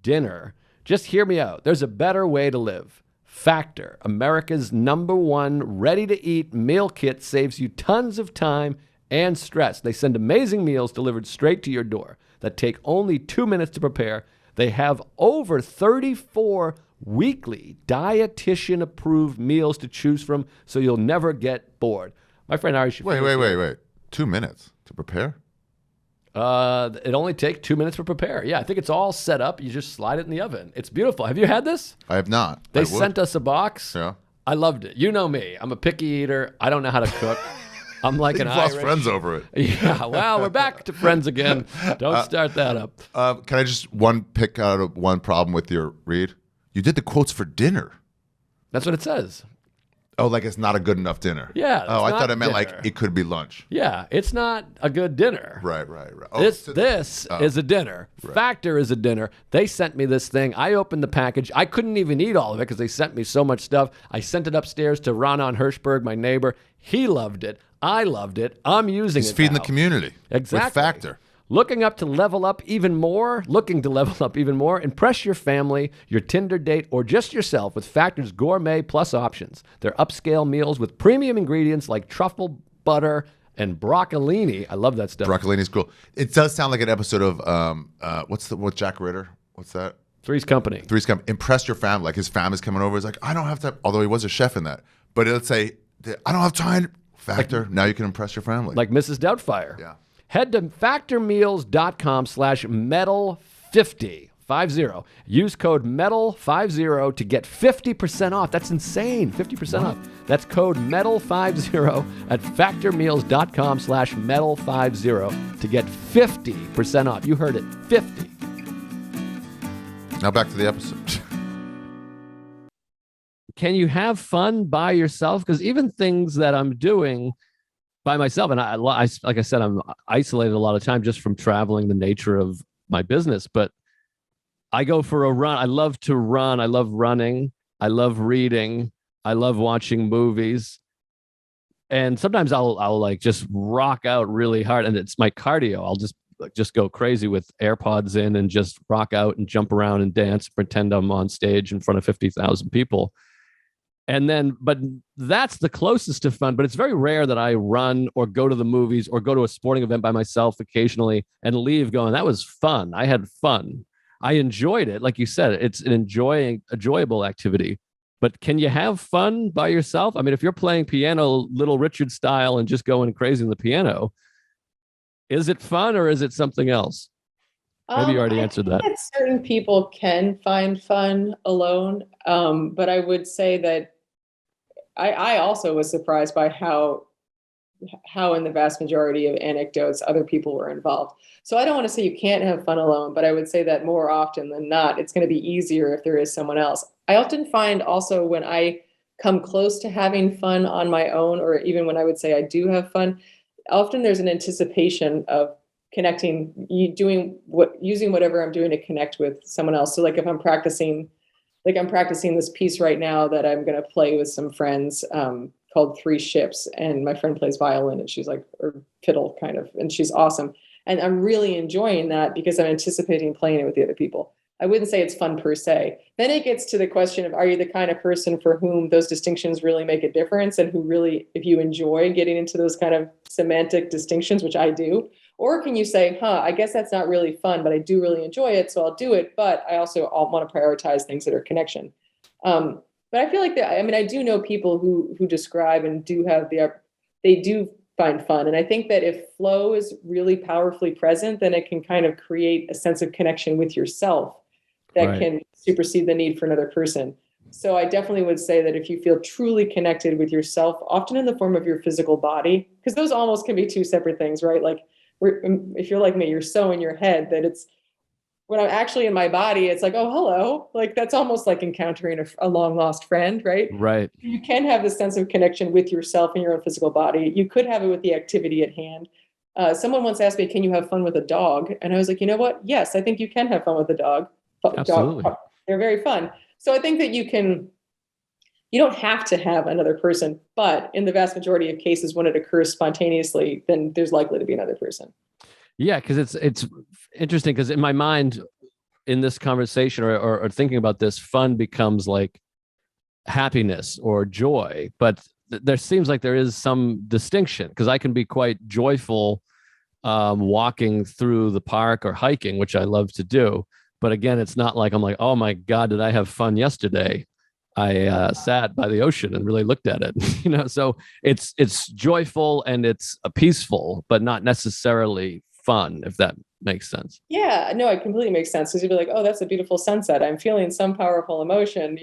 dinner, just hear me out. There's a better way to live. Factor, America's #1 ready-to-eat meal kit, saves you tons of time and stress. They send amazing meals delivered straight to your door that take only 2 minutes to prepare. They have over 34 weekly dietitian-approved meals to choose from, so you'll never get bored. My friend Ari should... Wait. 2 minutes to prepare? It only takes 2 minutes to prepare. Yeah, I think it's all set up. You just slide it in the oven. It's beautiful. Have you had this? I have not. They sent us a box. Yeah. I loved it. You know me. I'm a picky eater. I don't know how to cook. I'm like You've an lost Irish. friends over it. Yeah, well, we're back to friends again. Don't start that up. Can I just pick out of one problem with your read? You did the quotes for dinner. That's what it says. Oh, like it's not a good enough dinner. Yeah. Oh, I it's thought not it meant dinner. like it could be lunch. Yeah, it's not a good dinner. Right. Oh, This is a dinner. Right. Factor is a dinner. They sent me this thing. I opened the package. I couldn't even eat all of it because they sent me so much stuff. I sent it upstairs to Ronan Hirschberg, my neighbor. He loved it. I loved it. I'm using He's it feeding now. the community. Exactly. With Factor. Looking to level up even more, impress your family, your Tinder date, or just yourself with Factor's Gourmet Plus options. They're upscale meals with premium ingredients like truffle, butter, and broccolini. I love that stuff. Broccolini's cool. It does sound like an episode of what's Jack Ritter? What's that? Three's Company. Impress your family. Like his family's coming over. He's like, I don't have time. Although he was a chef in that. But let's say, I don't have time. Factor. Now you can impress your family. Like Mrs. Doubtfire. Yeah. Head to factormeals.com/metal50. Use code METAL50 to get 50% off. That's insane. 50% off. That's code METAL50 at factormeals.com/metal50 to get 50% off. You heard it. 50. Now back to the episode. Can you have fun by yourself? Because even things that I'm doing by myself, and I, like I said, I'm isolated a lot of time just from traveling, the nature of my business, but I go for a run. I love to run. I love running. I love reading. I love watching movies. And sometimes I'll like just rock out really hard, and it's my cardio. I'll just go crazy with AirPods in and just rock out and jump around and dance, pretend I'm on stage in front of 50,000 people. And then, but that's the closest to fun, but it's very rare that I run or go to the movies or go to a sporting event by myself occasionally and leave going, that was fun. I had fun. I enjoyed it. Like you said, it's an enjoyable activity, but can you have fun by yourself? I mean, if you're playing piano, Little Richard style, and just going crazy on the piano, is it fun or is it something else? Maybe you already answered that. Certain people can find fun alone. But I would say that I also was surprised by how in the vast majority of anecdotes other people were involved. So I don't want to say you can't have fun alone, but I would say that more often than not, it's going to be easier if there is someone else. I often find also when I come close to having fun on my own, or even when I would say I do have fun, often there's an anticipation of connecting, using whatever I'm doing to connect with someone else. So like if I'm practicing this piece right now that I'm going to play with some friends, called Three Ships, and my friend plays violin and she's like, or fiddle kind of, and she's awesome. And I'm really enjoying that because I'm anticipating playing it with the other people. I wouldn't say it's fun per se. Then it gets to the question of, are you the kind of person for whom those distinctions really make a difference, and who really, if you enjoy getting into those kind of semantic distinctions, which I do, or can you say, I guess that's not really fun, but I do really enjoy it, so I'll do it, but I also want to prioritize things that are connection. But I feel like I do know people who describe and do have they do find fun. And I think that if flow is really powerfully present, then it can kind of create a sense of connection with yourself that can supersede the need for another person. So I definitely would say that if you feel truly connected with yourself, often in the form of your physical body, because those almost can be two separate things, right? Like if you're like me, you're so in your head that it's, when I'm actually in my body, it's like, oh, hello. Like that's almost like encountering a long lost friend, right? Right. You can have this sense of connection with yourself and your own physical body. You could have it with the activity at hand. Someone once asked me, can you have fun with a dog? And I was like, you know what? Yes, I think you can have fun with a dog. Absolutely. They're very fun. So I think that you don't have to have another person, but in the vast majority of cases, when it occurs spontaneously, then there's likely to be another person. Yeah, because it's interesting, because in my mind, in this conversation or thinking about this, fun becomes like happiness or joy, but there seems like there is some distinction, because I can be quite joyful walking through the park or hiking, which I love to do. But again, it's not like I'm like, oh my God, did I have fun yesterday? I sat by the ocean and really looked at it, so it's joyful and it's peaceful, but not necessarily fun, if that makes sense. Yeah, no, it completely makes sense, because you'd be like, oh, that's a beautiful sunset. I'm feeling some powerful emotion,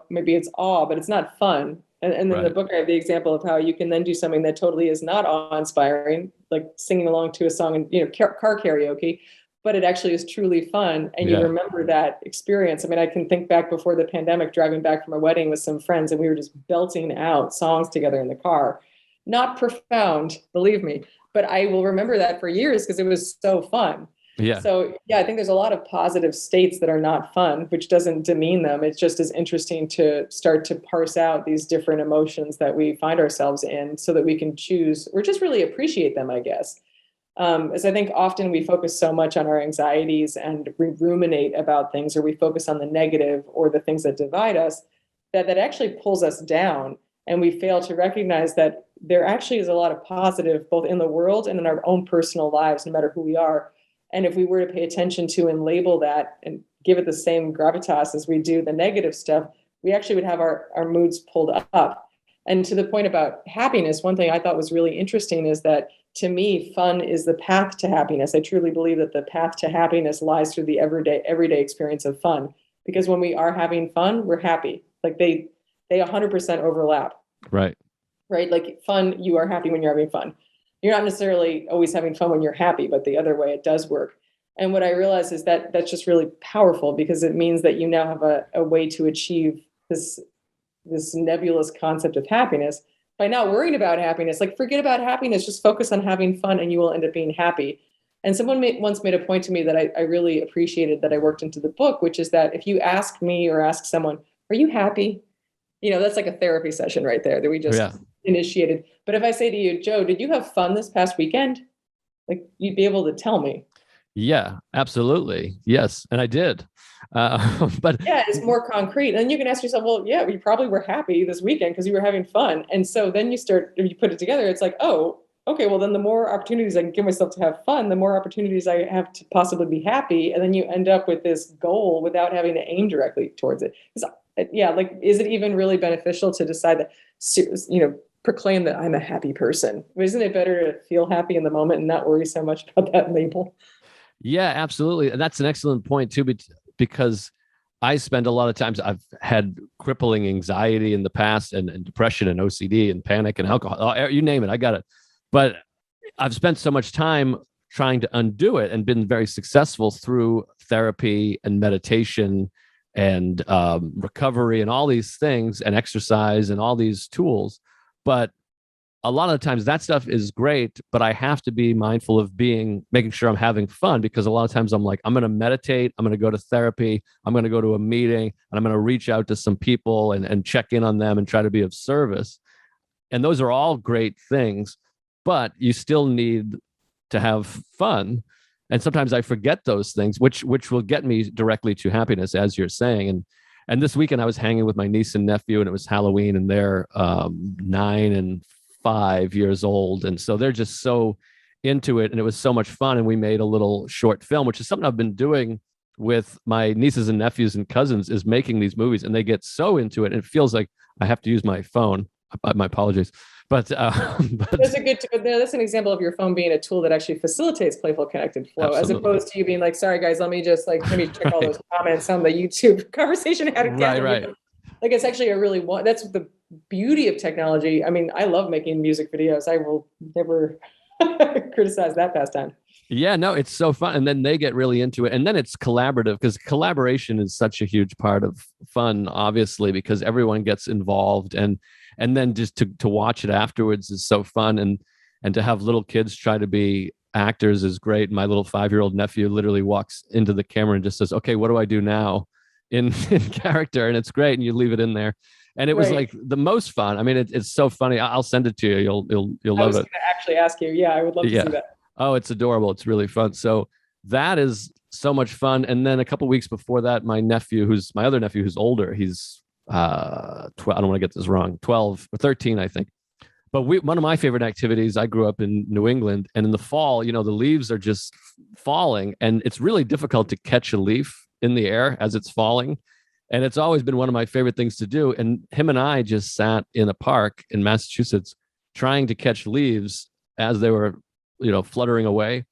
maybe it's awe, but it's not fun. And then the book, I have the example of how you can then do something that totally is not awe-inspiring, like singing along to a song and, car karaoke, but it actually is truly fun. And you remember that experience. I mean, I can think back before the pandemic, driving back from a wedding with some friends, and we were just belting out songs together in the car. Not profound, believe me, but I will remember that for years because it was so fun. Yeah. So I think there's a lot of positive states that are not fun, which doesn't demean them. It's just as interesting to start to parse out these different emotions that we find ourselves in so that we can choose or just really appreciate them, I guess. As I think often we focus so much on our anxieties and we ruminate about things, or we focus on the negative or the things that divide us, that actually pulls us down. And we fail to recognize that there actually is a lot of positive both in the world and in our own personal lives, no matter who we are. And if we were to pay attention to and label that and give it the same gravitas as we do the negative stuff, we actually would have our moods pulled up. And to the point about happiness, one thing I thought was really interesting is that, to me, fun is the path to happiness. I truly believe that the path to happiness lies through the everyday experience of fun. Because when we are having fun, we're happy. Like they 100% overlap. Right. Right? Like fun, you are happy when you're having fun. You're not necessarily always having fun when you're happy, but the other way it does work. And what I realized is that that's just really powerful, because it means that you now have a way to achieve this nebulous concept of happiness by not worrying about happiness. Like, forget about happiness, just focus on having fun and you will end up being happy. And someone once made a point to me that I really appreciated, that I worked into the book, which is that if you ask me or ask someone, are you happy? That's like a therapy session right there that we just initiated. But if I say to you, Joe, did you have fun this past weekend? Like, you'd be able to tell me. Yeah, absolutely. Yes. And I did. But it's more concrete. And you can ask yourself, well, yeah, we probably were happy this weekend because you were having fun. And so then if you put it together, it's like, oh, okay, well, then the more opportunities I can give myself to have fun, the more opportunities I have to possibly be happy. And then you end up with this goal without having to aim directly towards it. Like, is it even really beneficial to decide that, proclaim that I'm a happy person? Isn't it better to feel happy in the moment and not worry so much about that label? Yeah, absolutely. And that's an excellent point too, because I spend a lot of times, I've had crippling anxiety in the past, and depression and OCD and panic and alcohol, you name it, I got it. But I've spent so much time trying to undo it and been very successful through therapy and meditation and recovery and all these things, and exercise and all these tools. But a lot of times that stuff is great, but I have to be mindful of making sure I'm having fun, because a lot of times I'm like, I'm going to meditate, I'm going to go to therapy, I'm going to go to a meeting, and I'm going to reach out to some people and check in on them and try to be of service. And those are all great things, but you still need to have fun. And sometimes I forget those things, which will get me directly to happiness, as you're saying. And this weekend I was hanging with my niece and nephew, and it was Halloween, and they're 9 and 5 years old. And so they're just so into it. And it was so much fun. And we made a little short film, which is something I've been doing with my nieces and nephews and cousins, is making these movies. And they get so into it. And it feels like I have to use my phone. My apologies. But that's an example of your phone being a tool that actually facilitates playful, connected flow, absolutely. As opposed to you being like, sorry guys, let me check all those comments on the YouTube conversation I had again. Right. Like, it's actually that's the beauty of technology. I mean, I love making music videos. I will never criticize that pastime. Yeah, no, it's so fun. And then they get really into it. And then it's collaborative, because collaboration is such a huge part of fun, obviously, because everyone gets involved. And then just to watch it afterwards is so fun. And to have little kids try to be actors is great. My little 5-year-old nephew literally walks into the camera and just says, okay, what do I do now in character? And it's great. And you leave it in there. And it was like the most fun. I mean, it's so funny. I'll send it to you. You'll love it. I was going to actually ask you. Yeah, I would love to see that. Oh, it's adorable. It's really fun. So that is so much fun. And then a couple of weeks before that, my other nephew, who's older, he's 12, I don't want to get this wrong, 12 or 13, I think. But one of my favorite activities, I grew up in New England, and in the fall, the leaves are just falling, and it's really difficult to catch a leaf in the air as it's falling. And it's always been one of my favorite things to do. And him and I just sat in a park in Massachusetts trying to catch leaves as they were, fluttering away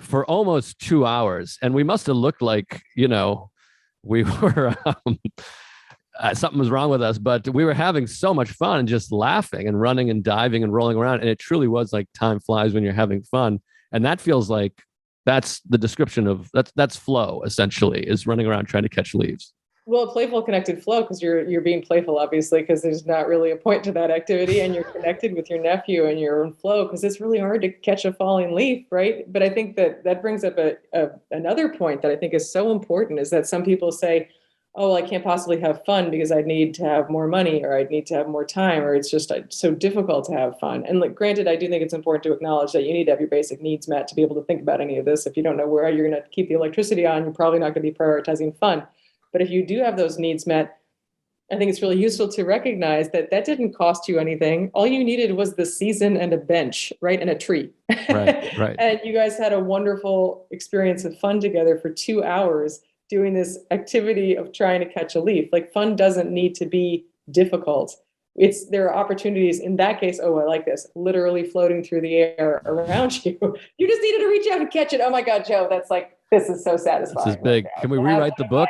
for almost 2 hours. And we must have looked like, we were something was wrong with us, but we were having so much fun and just laughing and running and diving and rolling around. And it truly was like time flies when you're having fun. And that feels like that's the description of that's flow, essentially, is running around trying to catch leaves. Well, playful connected flow, because you're being playful, obviously, because there's not really a point to that activity, and you're connected with your nephew and your own flow, because it's really hard to catch a falling leaf, right? But I think that brings up another point that I think is so important, is that some people say, oh, well, I can't possibly have fun because I'd need to have more money, or I'd need to have more time, or it's just so difficult to have fun. And like, granted, I do think it's important to acknowledge that you need to have your basic needs met to be able to think about any of this. If you don't know where you're going to keep the electricity on, you're probably not going to be prioritizing fun. But if you do have those needs met, I think it's really useful to recognize that didn't cost you anything. All you needed was the season and a bench, right? And a tree. Right. And you guys had a wonderful experience of fun together for 2 hours doing this activity of trying to catch a leaf. Like, fun doesn't need to be difficult. There are opportunities in that case. Oh, I like this. Literally floating through the air around you. You just needed to reach out and catch it. Oh my God, Joe, this is so satisfying. This is big. Can we rewrite the book?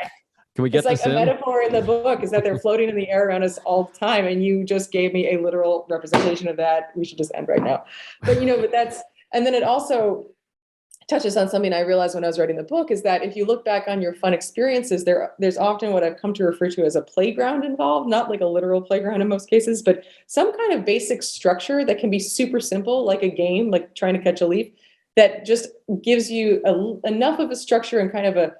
Can we get this in? It's like a metaphor in the book, is that they're floating in the air around us all the time. And you just gave me a literal representation of that. We should just end right now. But, and then it also touches on something I realized when I was writing the book, is that if you look back on your fun experiences, there's often what I've come to refer to as a playground involved, not like a literal playground in most cases, but some kind of basic structure that can be super simple, like a game, like trying to catch a leaf, that just gives you enough of a structure and kind of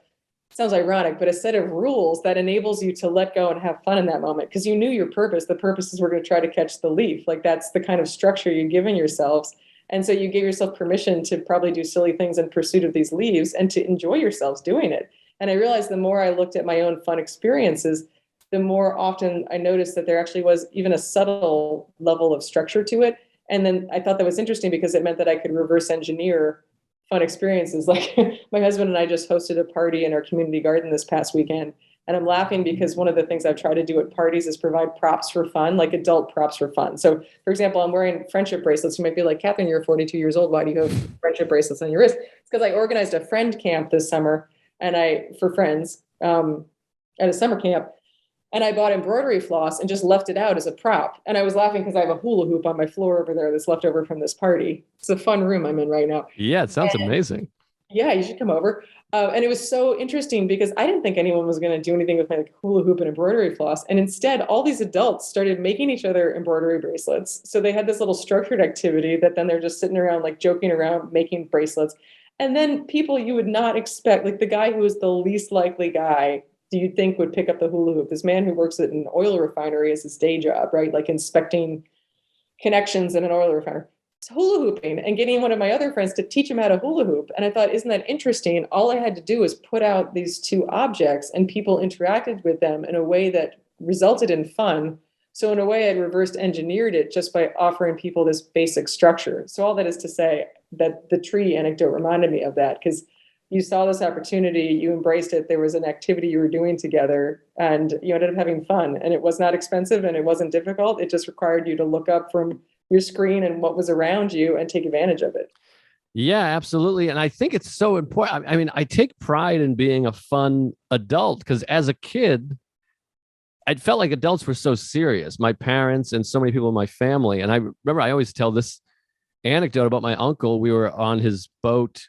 sounds ironic, but a set of rules that enables you to let go and have fun in that moment. Because you knew your purpose. The purpose is we're going to try to catch the leaf. Like, that's the kind of structure you're giving yourselves. And so you gave yourself permission to probably do silly things in pursuit of these leaves and to enjoy yourselves doing it. And I realized the more I looked at my own fun experiences, the more often I noticed that there actually was even a subtle level of structure to it. And then I thought that was interesting because it meant that I could reverse engineer fun experiences. Like, my husband and I just hosted a party in our community garden this past weekend. And I'm laughing because one of the things I've tried to do at parties is provide props for fun, like adult props for fun. So, for example, I'm wearing friendship bracelets. You might be like, Catherine, you're 42 years old. Why do you have friendship bracelets on your wrist? It's because I organized a friend camp this summer for friends at a summer camp. And I bought embroidery floss and just left it out as a prop. And I was laughing because I have a hula hoop on my floor over there that's left over from this party. It's a fun room I'm in right now. Yeah, it sounds amazing. Yeah, you should come over. And it was so interesting because I didn't think anyone was going to do anything with my hula hoop and embroidery floss. And instead, all these adults started making each other embroidery bracelets. So they had this little structured activity that then they're just sitting around, like joking around, making bracelets. And then people you would not expect, like the guy who was the least likely guy do you think would pick up the hula hoop? This man who works at an oil refinery as his day job, right? Like inspecting connections in an oil refinery. Hula hooping and getting one of my other friends to teach him how to hula hoop. And I thought, isn't that interesting? All I had to do was put out these two objects and people interacted with them in a way that resulted in fun. So in a way, I reversed engineered it just by offering people this basic structure. So all that is to say that the tree anecdote reminded me of that, because you saw this opportunity, you embraced it, there was an activity you were doing together, and you ended up having fun. And it was not expensive and it wasn't difficult. It just required you to look up from your screen and what was around you and take advantage of it. Yeah, absolutely. And I think it's so important. I mean, I take pride in being a fun adult because as a kid, I felt like adults were so serious. My parents and so many people in my family. And I remember I always tell this anecdote about my uncle. We were on his boat.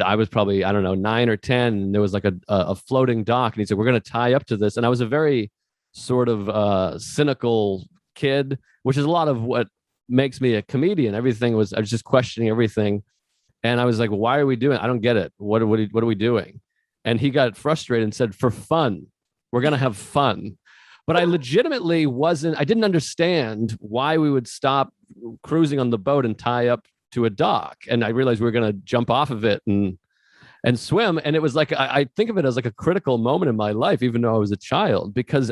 I was probably, 9 or 10. And there was like a floating dock. And he said, we're going to tie up to this. And I was a very sort of cynical kid, which is a lot of what makes me a comedian. I was just questioning everything. And I was like, well, why are we doing it? I don't get it. What are we doing? And he got frustrated and said, for fun, we're going to have fun. But I legitimately I didn't understand why we would stop cruising on the boat and tie up to a dock. And I realized we were going to jump off of it and swim. And it was like, I think of it as like a critical moment in my life, even though I was a child, because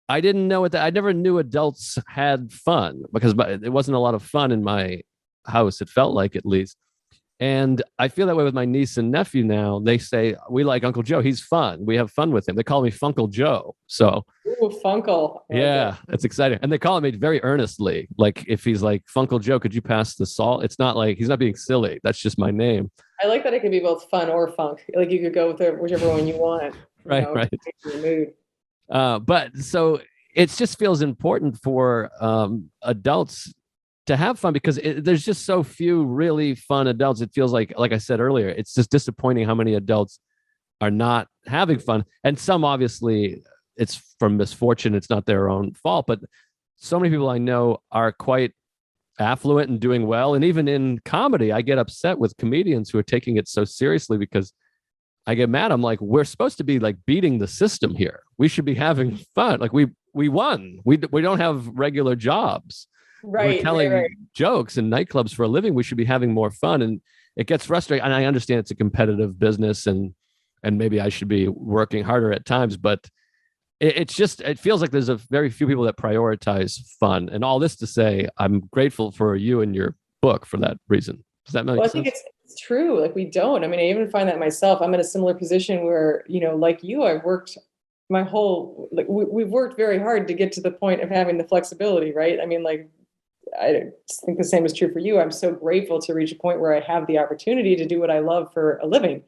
I didn't know I never knew adults had fun because it wasn't a lot of fun in my house. It felt like, at least. And I feel that way with my niece and nephew now. They say, we like Uncle Joe. He's fun. We have fun with him. They call me Funcle Joe. So, ooh, Funcle. Yeah, it's exciting. And they call me very earnestly. Like if he's like, Funcle Joe, could you pass the salt? It's not like he's not being silly. That's just my name. I like that it could be both fun or funk. Like you could go with whichever one you want. Right. Your mood. But so it just feels important for adults to have fun because there's just so few really fun adults. It feels like I said earlier, it's just disappointing how many adults are not having fun. And some obviously it's from misfortune. It's not their own fault, but so many people I know are quite affluent and doing well. And even in comedy, I get upset with comedians who are taking it so seriously because I get mad. I'm like, we're supposed to be like beating the system here. We should be having fun. Like we won. We don't have regular jobs. We're telling jokes in nightclubs for a living. We should be having more fun. And it gets frustrating. And I understand it's a competitive business and maybe I should be working harder at times, but it feels like there's a very few people that prioritize fun. And all this to say, I'm grateful for you and your book for that reason. Does that make sense? I think it's true. Like we don't. I mean, I even find that myself. I'm in a similar position where, like you, I've worked my whole, like we've worked very hard to get to the point of having the flexibility, right? I mean, like, I think the same is true for you. I'm so grateful to reach a point where I have the opportunity to do what I love for a living.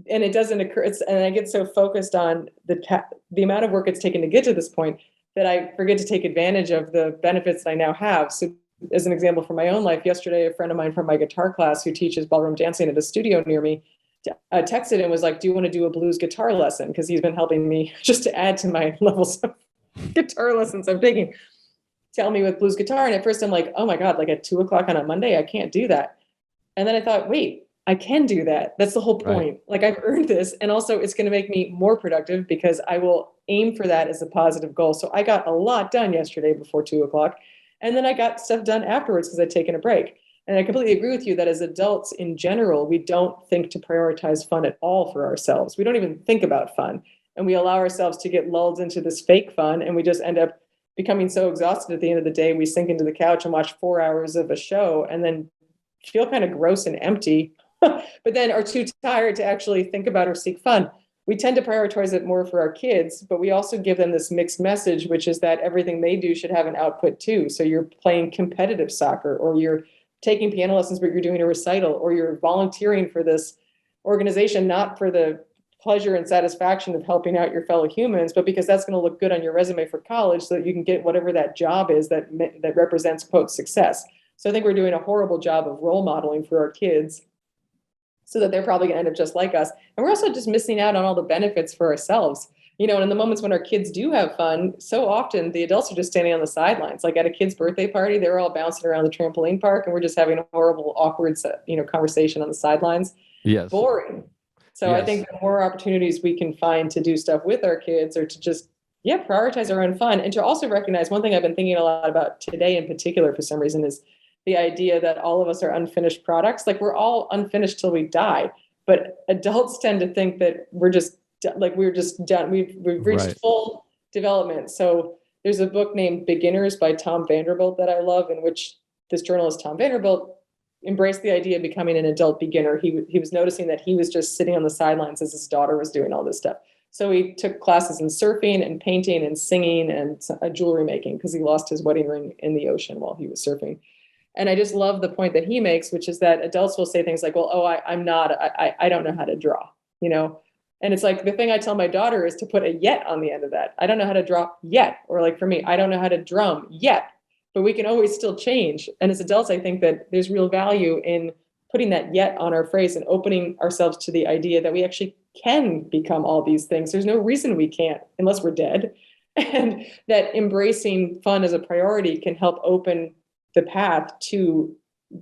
And it doesn't occur. And I get so focused on the amount of work it's taken to get to this point that I forget to take advantage of the benefits that I now have. So as an example from my own life, yesterday, a friend of mine from my guitar class who teaches ballroom dancing at a studio near me texted and was like, do you want to do a blues guitar lesson? Because he's been helping me just to add to my levels of guitar lessons I'm taking. Tell me with blues guitar. And at first I'm like, oh my God, like at 2:00 on a Monday, I can't do that. And then I thought, wait, I can do that. That's the whole point. Right. Like I've earned this. And also it's going to make me more productive because I will aim for that as a positive goal. So I got a lot done yesterday before 2:00. And then I got stuff done afterwards because I'd taken a break. And I completely agree with you that as adults in general, we don't think to prioritize fun at all for ourselves. We don't even think about fun. And we allow ourselves to get lulled into this fake fun. And we just end up becoming so exhausted at the end of the day, we sink into the couch and watch 4 hours of a show and then feel kind of gross and empty, but then are too tired to actually think about or seek fun. We tend to prioritize it more for our kids, but we also give them this mixed message, which is that everything they do should have an output too. So you're playing competitive soccer, or you're taking piano lessons, but you're doing a recital, or you're volunteering for this organization, not for the pleasure and satisfaction of helping out your fellow humans, but because that's going to look good on your resume for college so that you can get whatever that job is that represents, quote, success. So I think we're doing a horrible job of role modeling for our kids so that they're probably going to end up just like us. And we're also just missing out on all the benefits for ourselves. And in the moments when our kids do have fun, so often the adults are just standing on the sidelines. Like at a kid's birthday party, they're all bouncing around the trampoline park and we're just having a horrible, awkward, conversation on the sidelines. Yes. Boring. So yes. I think the more opportunities we can find to do stuff with our kids or to just, prioritize our own fun. And to also recognize one thing I've been thinking a lot about today in particular for some reason is the idea that all of us are unfinished products. Like we're all unfinished till we die. But adults tend to think that we're just done. We've reached right. Full development. So there's a book named Beginners by Tom Vanderbilt that I love, in which this journalist, Tom Vanderbilt, embraced the idea of becoming an adult beginner. He was noticing that he was just sitting on the sidelines as his daughter was doing all this stuff. So he took classes in surfing and painting and singing and jewelry making because he lost his wedding ring in the ocean while he was surfing. And I just love the point that he makes, which is that adults will say things like, well, I don't know how to draw, And it's like the thing I tell my daughter is to put a yet on the end of that. I don't know how to draw yet. Or like for me, I don't know how to drum yet. But we can always still change. And as adults, I think that there's real value in putting that yet on our phrase and opening ourselves to the idea that we actually can become all these things. There's no reason we can't unless we're dead. And that embracing fun as a priority can help open the path to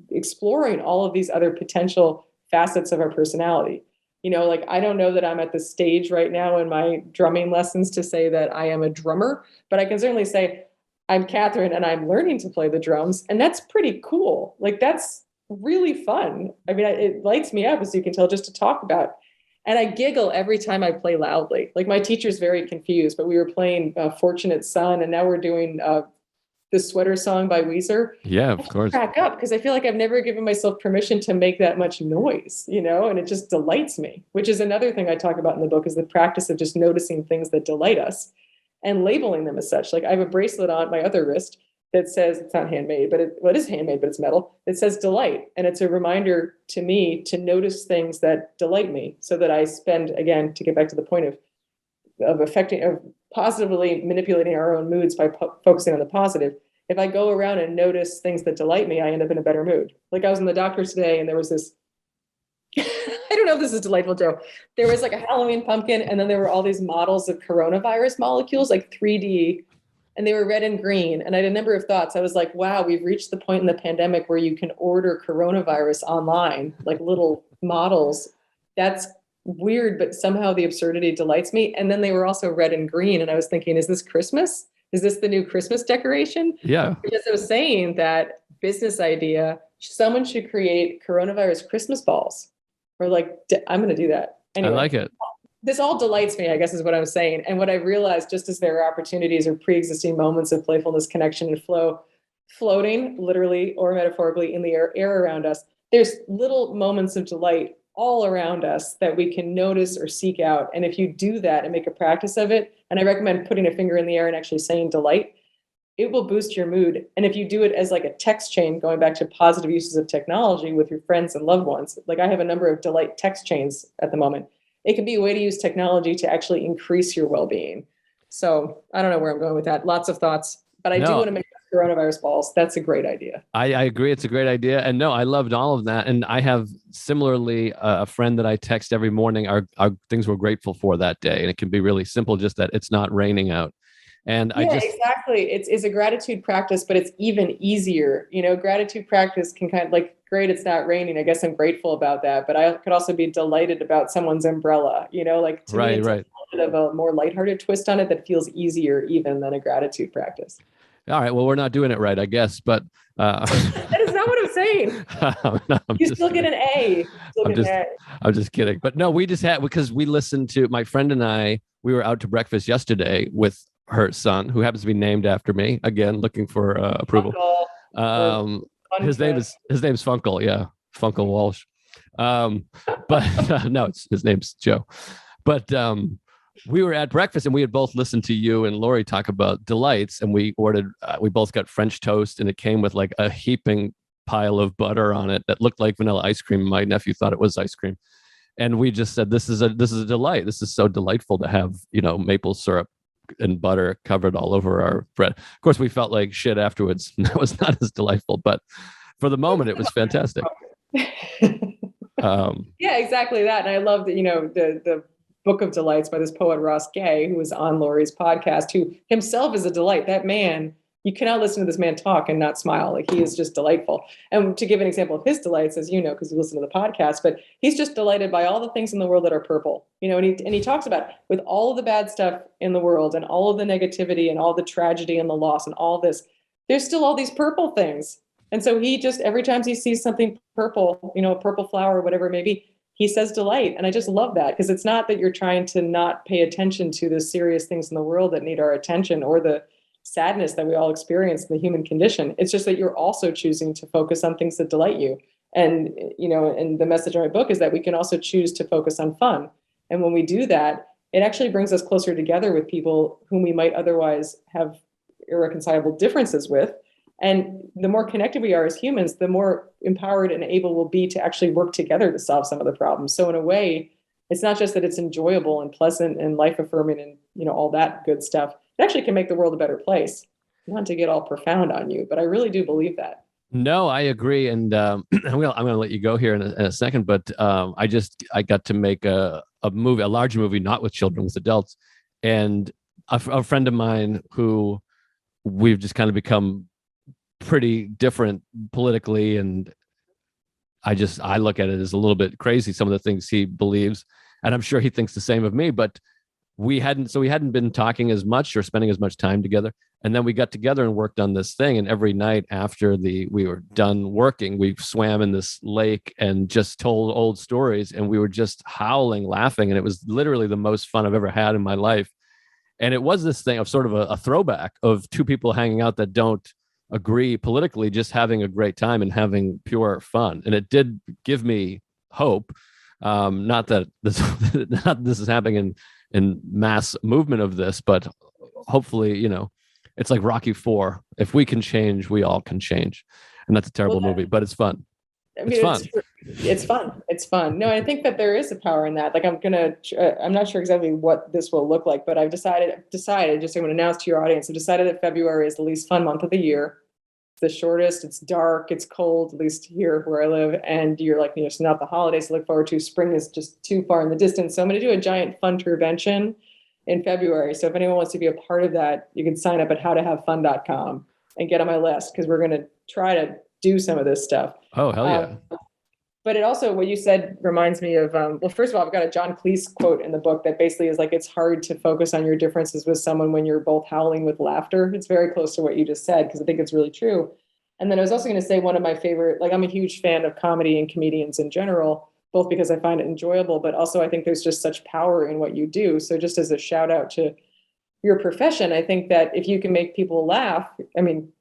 exploring all of these other potential facets of our personality. Like I don't know that I'm at the stage right now in my drumming lessons to say that I am a drummer, but I can certainly say, I'm Catherine and I'm learning to play the drums. And that's pretty cool. Like that's really fun. I mean, it lights me up, as you can tell, just to talk about. And I giggle every time I play loudly. Like my teacher's very confused, but we were playing Fortunate Son and now we're doing the Sweater Song by Weezer. Yeah, of course. Crack up because I feel like I've never given myself permission to make that much noise, and it just delights me, which is another thing I talk about in the book is the practice of just noticing things that delight us and labeling them as such. Like I have a bracelet on my other wrist that says, it's not handmade, but it is handmade, but it's metal. It says delight. And it's a reminder to me to notice things that delight me so that I spend, again, to get back to the point of positively manipulating our own moods by focusing on the positive. If I go around and notice things that delight me, I end up in a better mood. Like I was in the doctor today and there was this, I don't know if this is delightful, Joe. There was like a Halloween pumpkin, and then there were all these models of coronavirus molecules, like 3D, and they were red and green. And I had a number of thoughts. I was like, wow, we've reached the point in the pandemic where you can order coronavirus online, like little models. That's weird, but somehow the absurdity delights me. And then they were also red and green. And I was thinking, is this Christmas? Is this the new Christmas decoration? Yeah. Because I was saying that business idea, someone should create coronavirus Christmas balls. Or like, I'm going to do that. Anyway, I like it. This all delights me, I guess is what I'm saying. And what I realized, just as there are opportunities or pre-existing moments of playfulness, connection, and flow floating, literally or metaphorically, in the air around us, there's little moments of delight all around us that we can notice or seek out. And if you do that and make a practice of it, and I recommend putting a finger in the air and actually saying delight, it will boost your mood. And if you do it as like a text chain, going back to positive uses of technology with your friends and loved ones, like I have a number of delight text chains at the moment. It can be a way to use technology to actually increase your well-being. So I don't know where I'm going with that. Lots of thoughts, but I do want to make coronavirus balls. That's a great idea. I agree. It's a great idea. And no, I loved all of that. And I have similarly a friend that I text every morning, our things we're grateful for that day. And it can be really simple, just that it's not raining out. And exactly. It's a gratitude practice, but it's even easier. You know, gratitude practice can kind of like, great, it's not raining. I guess I'm grateful about that. But I could also be delighted about someone's umbrella, you know, like to me, it's a little bit of a more lighthearted twist on it that feels easier even than a gratitude practice. All right. Well, we're not doing it right, I guess, but that is not what I'm saying. No, you still get an A. I'm just kidding. But no, we just had, because we listened to, my friend and I, we were out to breakfast yesterday with her son, who happens to be named after me. Again, looking for approval. His name's Funcle. Yeah, Funcle Walsh. But no, his name's Joe. But we were at breakfast and we had both listened to you and Lori talk about delights, and we ordered. We both got French toast, and it came with like a heaping pile of butter on it that looked like vanilla ice cream. My nephew thought it was ice cream, and we just said, "This is a delight. This is so delightful to have, maple syrup and butter covered all over our bread." Of course, we felt like shit afterwards. That was not as delightful, but for the moment, it was fantastic. Yeah, exactly that. And I love that, the Book of Delights by this poet, Ross Gay, who was on Lori's podcast, who himself is a delight. That man, you cannot listen to this man talk and not smile. Like, he is just delightful. And to give an example of his delights, as you know, because you listen to the podcast, but he's just delighted by all the things in the world that are purple, and he talks about, with all of the bad stuff in the world and all of the negativity and all the tragedy and the loss and all this, there's still all these purple things. And so he just, every time he sees something purple, a purple flower or whatever it may be, he says delight. And I just love that, because it's not that you're trying to not pay attention to the serious things in the world that need our attention, or the sadness that we all experience in the human condition. It's just that you're also choosing to focus on things that delight you. And, and the message of my book is that we can also choose to focus on fun. And when we do that, it actually brings us closer together with people whom we might otherwise have irreconcilable differences with. And the more connected we are as humans, the more empowered and able we'll be to actually work together to solve some of the problems. So in a way, it's not just that it's enjoyable and pleasant and life affirming and, all that good stuff. It actually can make the world a better place. Not to get all profound on you, but I really do believe that. No, I agree. And I'm going to let you go here in a second, but I got to make a movie, a large movie, not with children, with adults. And a friend of mine who we've just kind of become pretty different politically, and I look at it as a little bit crazy, some of the things he believes, and I'm sure he thinks the same of me, but we hadn't been talking as much or spending as much time together. And then we got together and worked on this thing, and every night after we were done working, we swam in this lake and just told old stories, and we were just howling laughing, and it was literally the most fun I've ever had in my life. And it was this thing of sort of a throwback of two people hanging out that don't agree politically, just having a great time and having pure fun. And it did give me hope. Not that this is happening in mass movement of this, but hopefully, it's like Rocky IV. If we can change, we all can change. And that's a terrible movie, but it's fun. I mean, it's fun. It's fun. It's fun. No, I think that there is a power in that. Like I'm not sure exactly what this will look like, but I've decided, just I'm going to announce to your audience, I've decided that February is the least fun month of the year. It's the shortest, it's dark, it's cold, at least here where I live. And you're like, it's not the holidays to look forward to. Spring is just too far in the distance. So I'm going to do a giant fun intervention in February. So if anyone wants to be a part of that, you can sign up at howtohavefun.com and get on my list, because we're going to try to do some of this stuff. Oh, hell yeah. But it also, what you said reminds me of, well, first of all, I've got a John Cleese quote in the book that basically is like, it's hard to focus on your differences with someone when you're both howling with laughter. It's very close to what you just said, because I think it's really true. And then I was also going to say, one of my favorite, like I'm a huge fan of comedy and comedians in general, both because I find it enjoyable, but also I think there's just such power in what you do. So just as a shout out to your profession, I think that if you can make people laugh, I mean,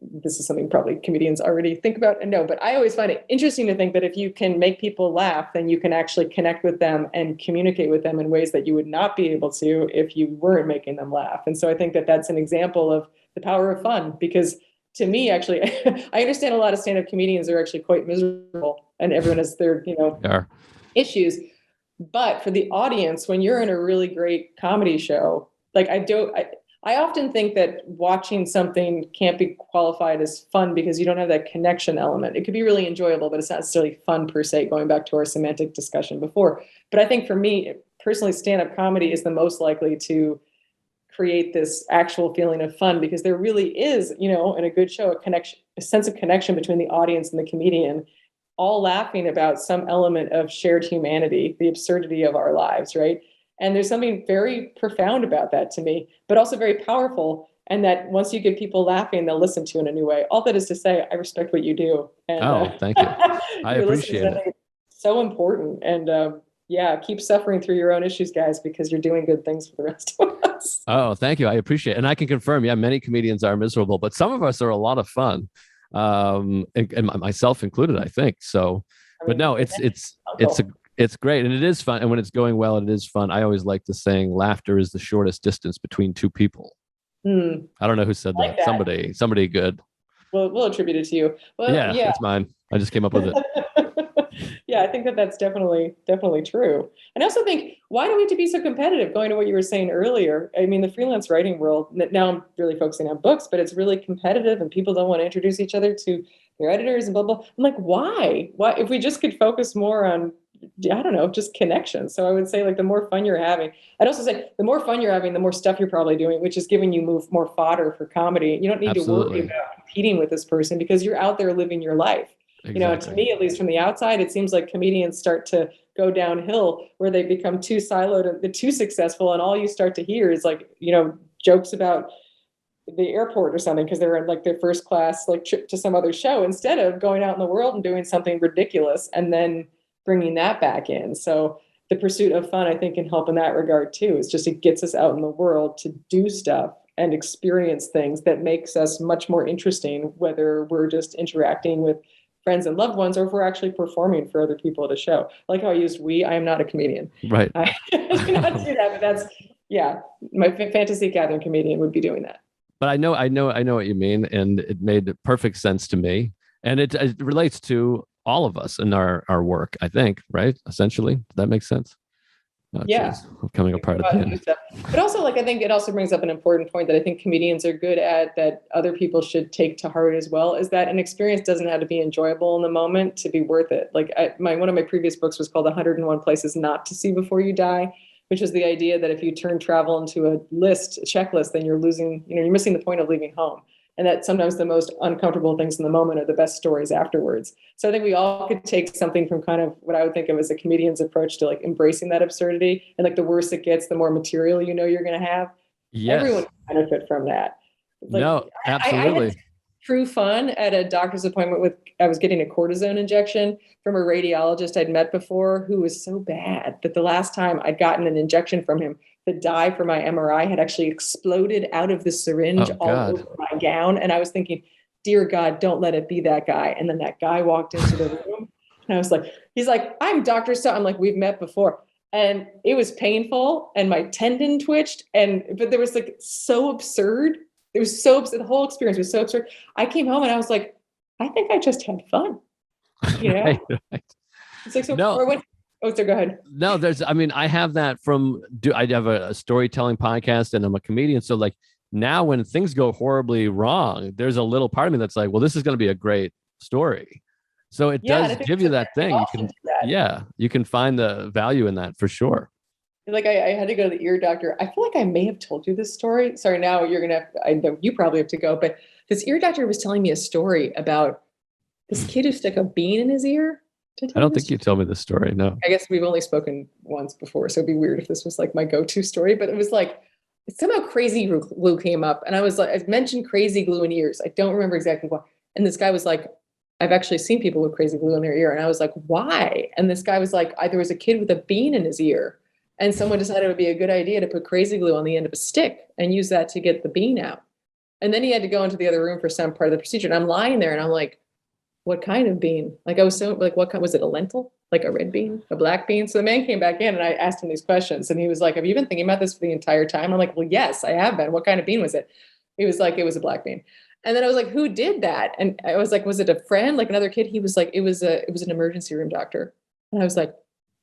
this is something probably comedians already think about and know, but I always find it interesting to think that if you can make people laugh, then you can actually connect with them and communicate with them in ways that you would not be able to if you weren't making them laugh. And so I think that that's an example of the power of fun, because to me, actually, I understand a lot of stand-up comedians are actually quite miserable and everyone has their, issues. But for the audience, when you're in a really great comedy show, like I often think that watching something can't be qualified as fun because you don't have that connection element. It could be really enjoyable, but it's not necessarily fun per se, going back to our semantic discussion before. But I think for me, personally, stand-up comedy is the most likely to create this actual feeling of fun, because there really is, in a good show, a sense of connection between the audience and the comedian, all laughing about some element of shared humanity, the absurdity of our lives, right? And there's something very profound about that to me, but also very powerful. And that once you get people laughing, they'll listen to you in a new way. All that is to say, I respect what you do. And, thank you. I appreciate it. It's so important. And keep suffering through your own issues, guys, because you're doing good things for the rest of us. Oh, thank you. I appreciate it. And I can confirm, many comedians are miserable, but some of us are a lot of fun. And myself included, I think. So, but no, it's great. And it is fun. And when it's going well, it is fun. I always like the saying, laughter is the shortest distance between two people. I don't know who said that. Somebody good. We'll attribute it to you. Well, yeah, it's mine. I just came up with it. Yeah, I think that's definitely true. And I also think, why do we have to be so competitive? Going to what you were saying earlier, I mean, the freelance writing world, now I'm really focusing on books, but it's really competitive and people don't want to introduce each other to their editors and blah, blah. I'm like, why? Why? If we just could focus more on, I don't know, just connection. So I would say, like, the more fun you're having, I'd also say the more fun you're having, the more stuff you're probably doing, which is giving you more fodder for comedy. You don't need to worry about competing with this person because you're out there living your life. Exactly. To me, at least from the outside, it seems like comedians start to go downhill where they become too siloed and too successful. And all you start to hear is like, jokes about the airport or something, because they're in like their first class, like trip to some other show, instead of going out in the world and doing something ridiculous and then bringing that back in. So the pursuit of fun, I think, can help in that regard too. It's just, it gets us out in the world to do stuff and experience things that makes us much more interesting, whether we're just interacting with friends and loved ones, or if we're actually performing for other people at a show. Like how I used we, I am not a comedian. Right. I cannot do that, but my fantasy gathering comedian would be doing that. But I know what you mean. And it made perfect sense to me. And it relates to all of us in our work, I think, right? Essentially, does that make sense? Oh, yeah. Geez. I'm coming apart at the end. But also, I think it also brings up an important point that I think comedians are good at, that other people should take to heart as well, is that an experience doesn't have to be enjoyable in the moment to be worth it. Like one of my previous books was called 101 Places Not to See Before You Die, which is the idea that if you turn travel into a checklist, then you're missing the point of leaving home. And that sometimes the most uncomfortable things in the moment are the best stories afterwards. So I think we all could take something from kind of what I would think of as a comedian's approach to like embracing that absurdity. And like the worse it gets, the more material you're going to have. Yes. Everyone can benefit from that. Like, no, absolutely. I had true fun at a doctor's appointment I was getting a cortisone injection from a radiologist I'd met before, who was so bad that the last time I'd gotten an injection from him, the dye for my MRI had actually exploded out of the syringe all over my gown. And I was thinking, dear God, don't let it be that guy. And then that guy walked into the room and I was like, he's like, I'm Dr. So I'm like, we've met before. And it was painful and my tendon twitched. But there was like so absurd. It was so absurd. The whole experience was so absurd. I came home and I was like, I think I just had fun. Right. It's like, so, No. or what? Oh, so go ahead. No, I have that I have a storytelling podcast and I'm a comedian. So like now when things go horribly wrong, there's a little part of me that's like, well, this is going to be a great story. So it does give you that thing. You can find the value in that for sure. Like I had to go to the ear doctor. I feel like I may have told you this story. Sorry, now I know you probably have to go, but this ear doctor was telling me a story about this kid who stuck a bean in his ear. I don't think you told me this story. No. I guess we've only spoken once before, so it'd be weird if this was like my go-to story, but it was like somehow crazy glue came up and I was like, I mentioned crazy glue in ears. I don't remember exactly why. And this guy was like, I've actually seen people with crazy glue in their ear. And I was like, why? And this guy was like, there was a kid with a bean in his ear and someone decided it would be a good idea to put crazy glue on the end of a stick and use that to get the bean out. And then he had to go into the other room for some part of the procedure. And I'm lying there and I'm like, what kind of bean? Like I was so like, what kind, was it a lentil? Like a red bean, a black bean? So the man came back in and I asked him these questions and he was like, have you been thinking about this for the entire time? I'm like, well, yes, I have been. What kind of bean was it? He was like, it was a black bean. And then I was like, who did that? And I was like, was it a friend? Like another kid? He was like, it was an emergency room doctor. And I was like,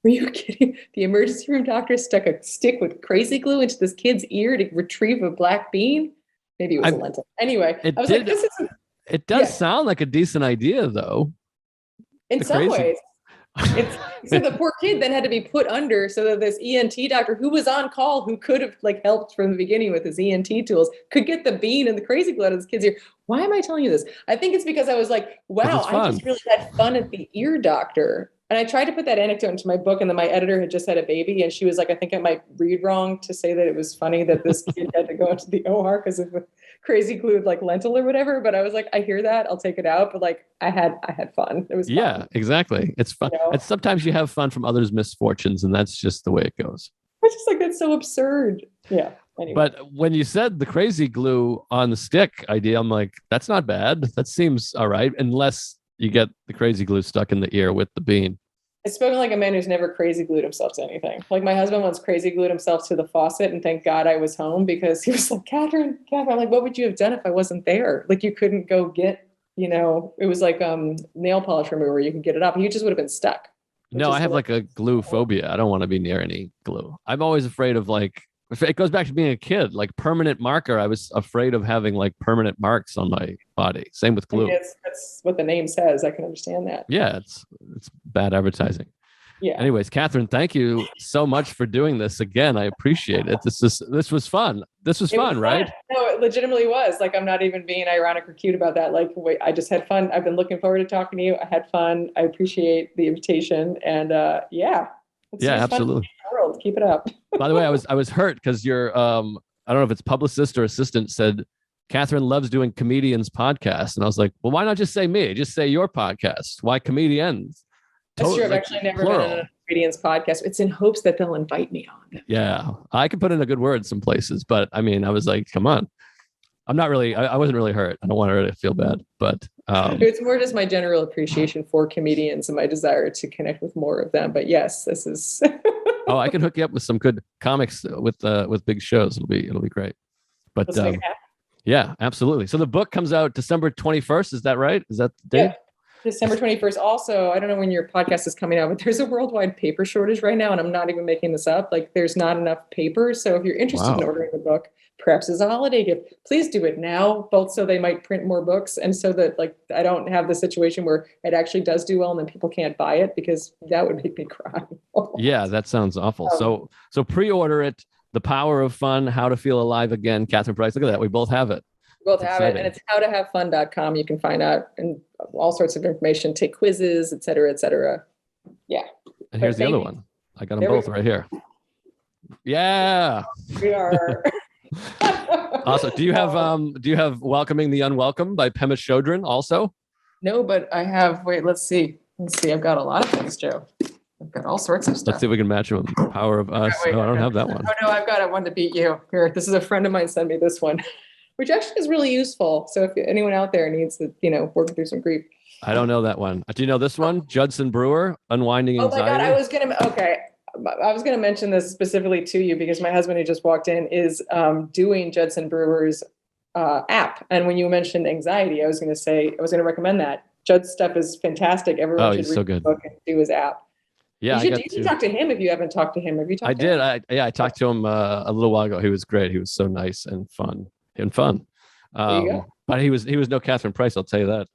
were you kidding? The emergency room doctor stuck a stick with crazy glue into this kid's ear to retrieve a black bean? Maybe it was a lentil. Anyway, I was like, this isn't. It does sound like a decent idea, though. In some ways. So the poor kid then had to be put under so that this ENT doctor who was on call, who could have like helped from the beginning with his ENT tools, could get the bean and the crazy glue out of this kid's ear. Why am I telling you this? I think it's because I was like, wow, I just really had fun at the ear doctor. And I tried to put that anecdote into my book, and then my editor had just had a baby, and she was like, I think I might read wrong to say that it was funny that this kid had to go into the OR because of a crazy glued like lentil or whatever. But I was like, I hear that, I'll take it out. But like, I had fun. It was fun. Yeah, exactly. It's fun. You know? And sometimes you have fun from others' misfortunes, and that's just the way it goes. It's just like, that's so absurd. Yeah. Anyway. But when you said the crazy glue on the stick idea, I'm like, that's not bad. That seems all right, unless you get the crazy glue stuck in the ear with the bean. It's spoken like a man who's never crazy glued himself to anything. Like my husband once crazy glued himself to the faucet, and thank God I was home because he was like, Catherine, I'm like, what would you have done if I wasn't there? Like you couldn't go get, it was like nail polish remover. You could get it up. You just would have been stuck. No, I have like a glue phobia. I don't want to be near any glue. I'm always afraid of like, it goes back to being a kid, like permanent marker. I was afraid of having like permanent marks on my body. Same with glue. That's what the name says. I can understand that. Yeah, it's bad advertising. Yeah. Anyways, Catherine, thank you so much for doing this again. I appreciate it. This was fun. This was fun, right? No, it legitimately was. Like, I'm not even being ironic or cute about that. Like, wait, I just had fun. I've been looking forward to talking to you. I had fun. I appreciate the invitation. And yeah, absolutely. World. Keep it up. By the way, I was hurt because your I don't know if it's publicist or assistant said Catherine loves doing comedians podcasts, and I was like, well, why not just say me? Just say your podcast. Why comedians? That's true. I've actually never been on a comedians podcast. It's in hopes that they'll invite me on. Yeah, I could put in a good word some places, but I mean, I was like, come on. I'm not really. I wasn't really hurt. I don't want her to feel bad, but it's more just my general appreciation for comedians and my desire to connect with more of them. But yes, this is. Oh, I can hook you up with some good comics with big shows. It'll be great. But yeah, absolutely. So the book comes out December 21st. Is that right? Is that the date? Yeah. December 21st. Also, I don't know when your podcast is coming out, but there's a worldwide paper shortage right now, and I'm not even making this up. Like, there's not enough paper. So if you're interested in ordering the book, perhaps as a holiday gift, please do it now, both so they might print more books and so that like I don't have the situation where it actually does do well and then people can't buy it, because that would make me cry. Yeah, that sounds awful. So pre-order it. The Power of Fun, How to Feel Alive Again. Catherine Price. Look at that. We both have it. Both have it, and it's howtohavefun.com. You can find out and all sorts of information, take quizzes, et cetera, et cetera. Yeah. And here's the other one. I got them both right here. Yeah. We are. Awesome. Do you have Welcoming the Unwelcome by Pema Chodron also? No, but I have. Wait, let's see. I've got a lot of things, Joe. I've got all sorts of stuff. Let's see if we can match them with Power of Us. I don't have that one. Oh no, I've got one to beat you. Here, this is a friend of mine sent me this one, which actually is really useful. So if anyone out there needs to, work through some grief. I don't know that one. Do you know this one? Judson Brewer, Unwinding Anxiety. Oh my God, I was gonna mention this specifically to you because my husband, who just walked in, is doing Judson Brewer's app. And when you mentioned anxiety, I was gonna recommend that. Judd's stuff is fantastic. Everyone should he's read so the good. book and do his app. Yeah, you should talk to him if you haven't talked to him. Have you talked to him? I talked to him a little while ago. He was great. He was so nice and fun. There you go. But he was no Catherine Price, I'll tell you that.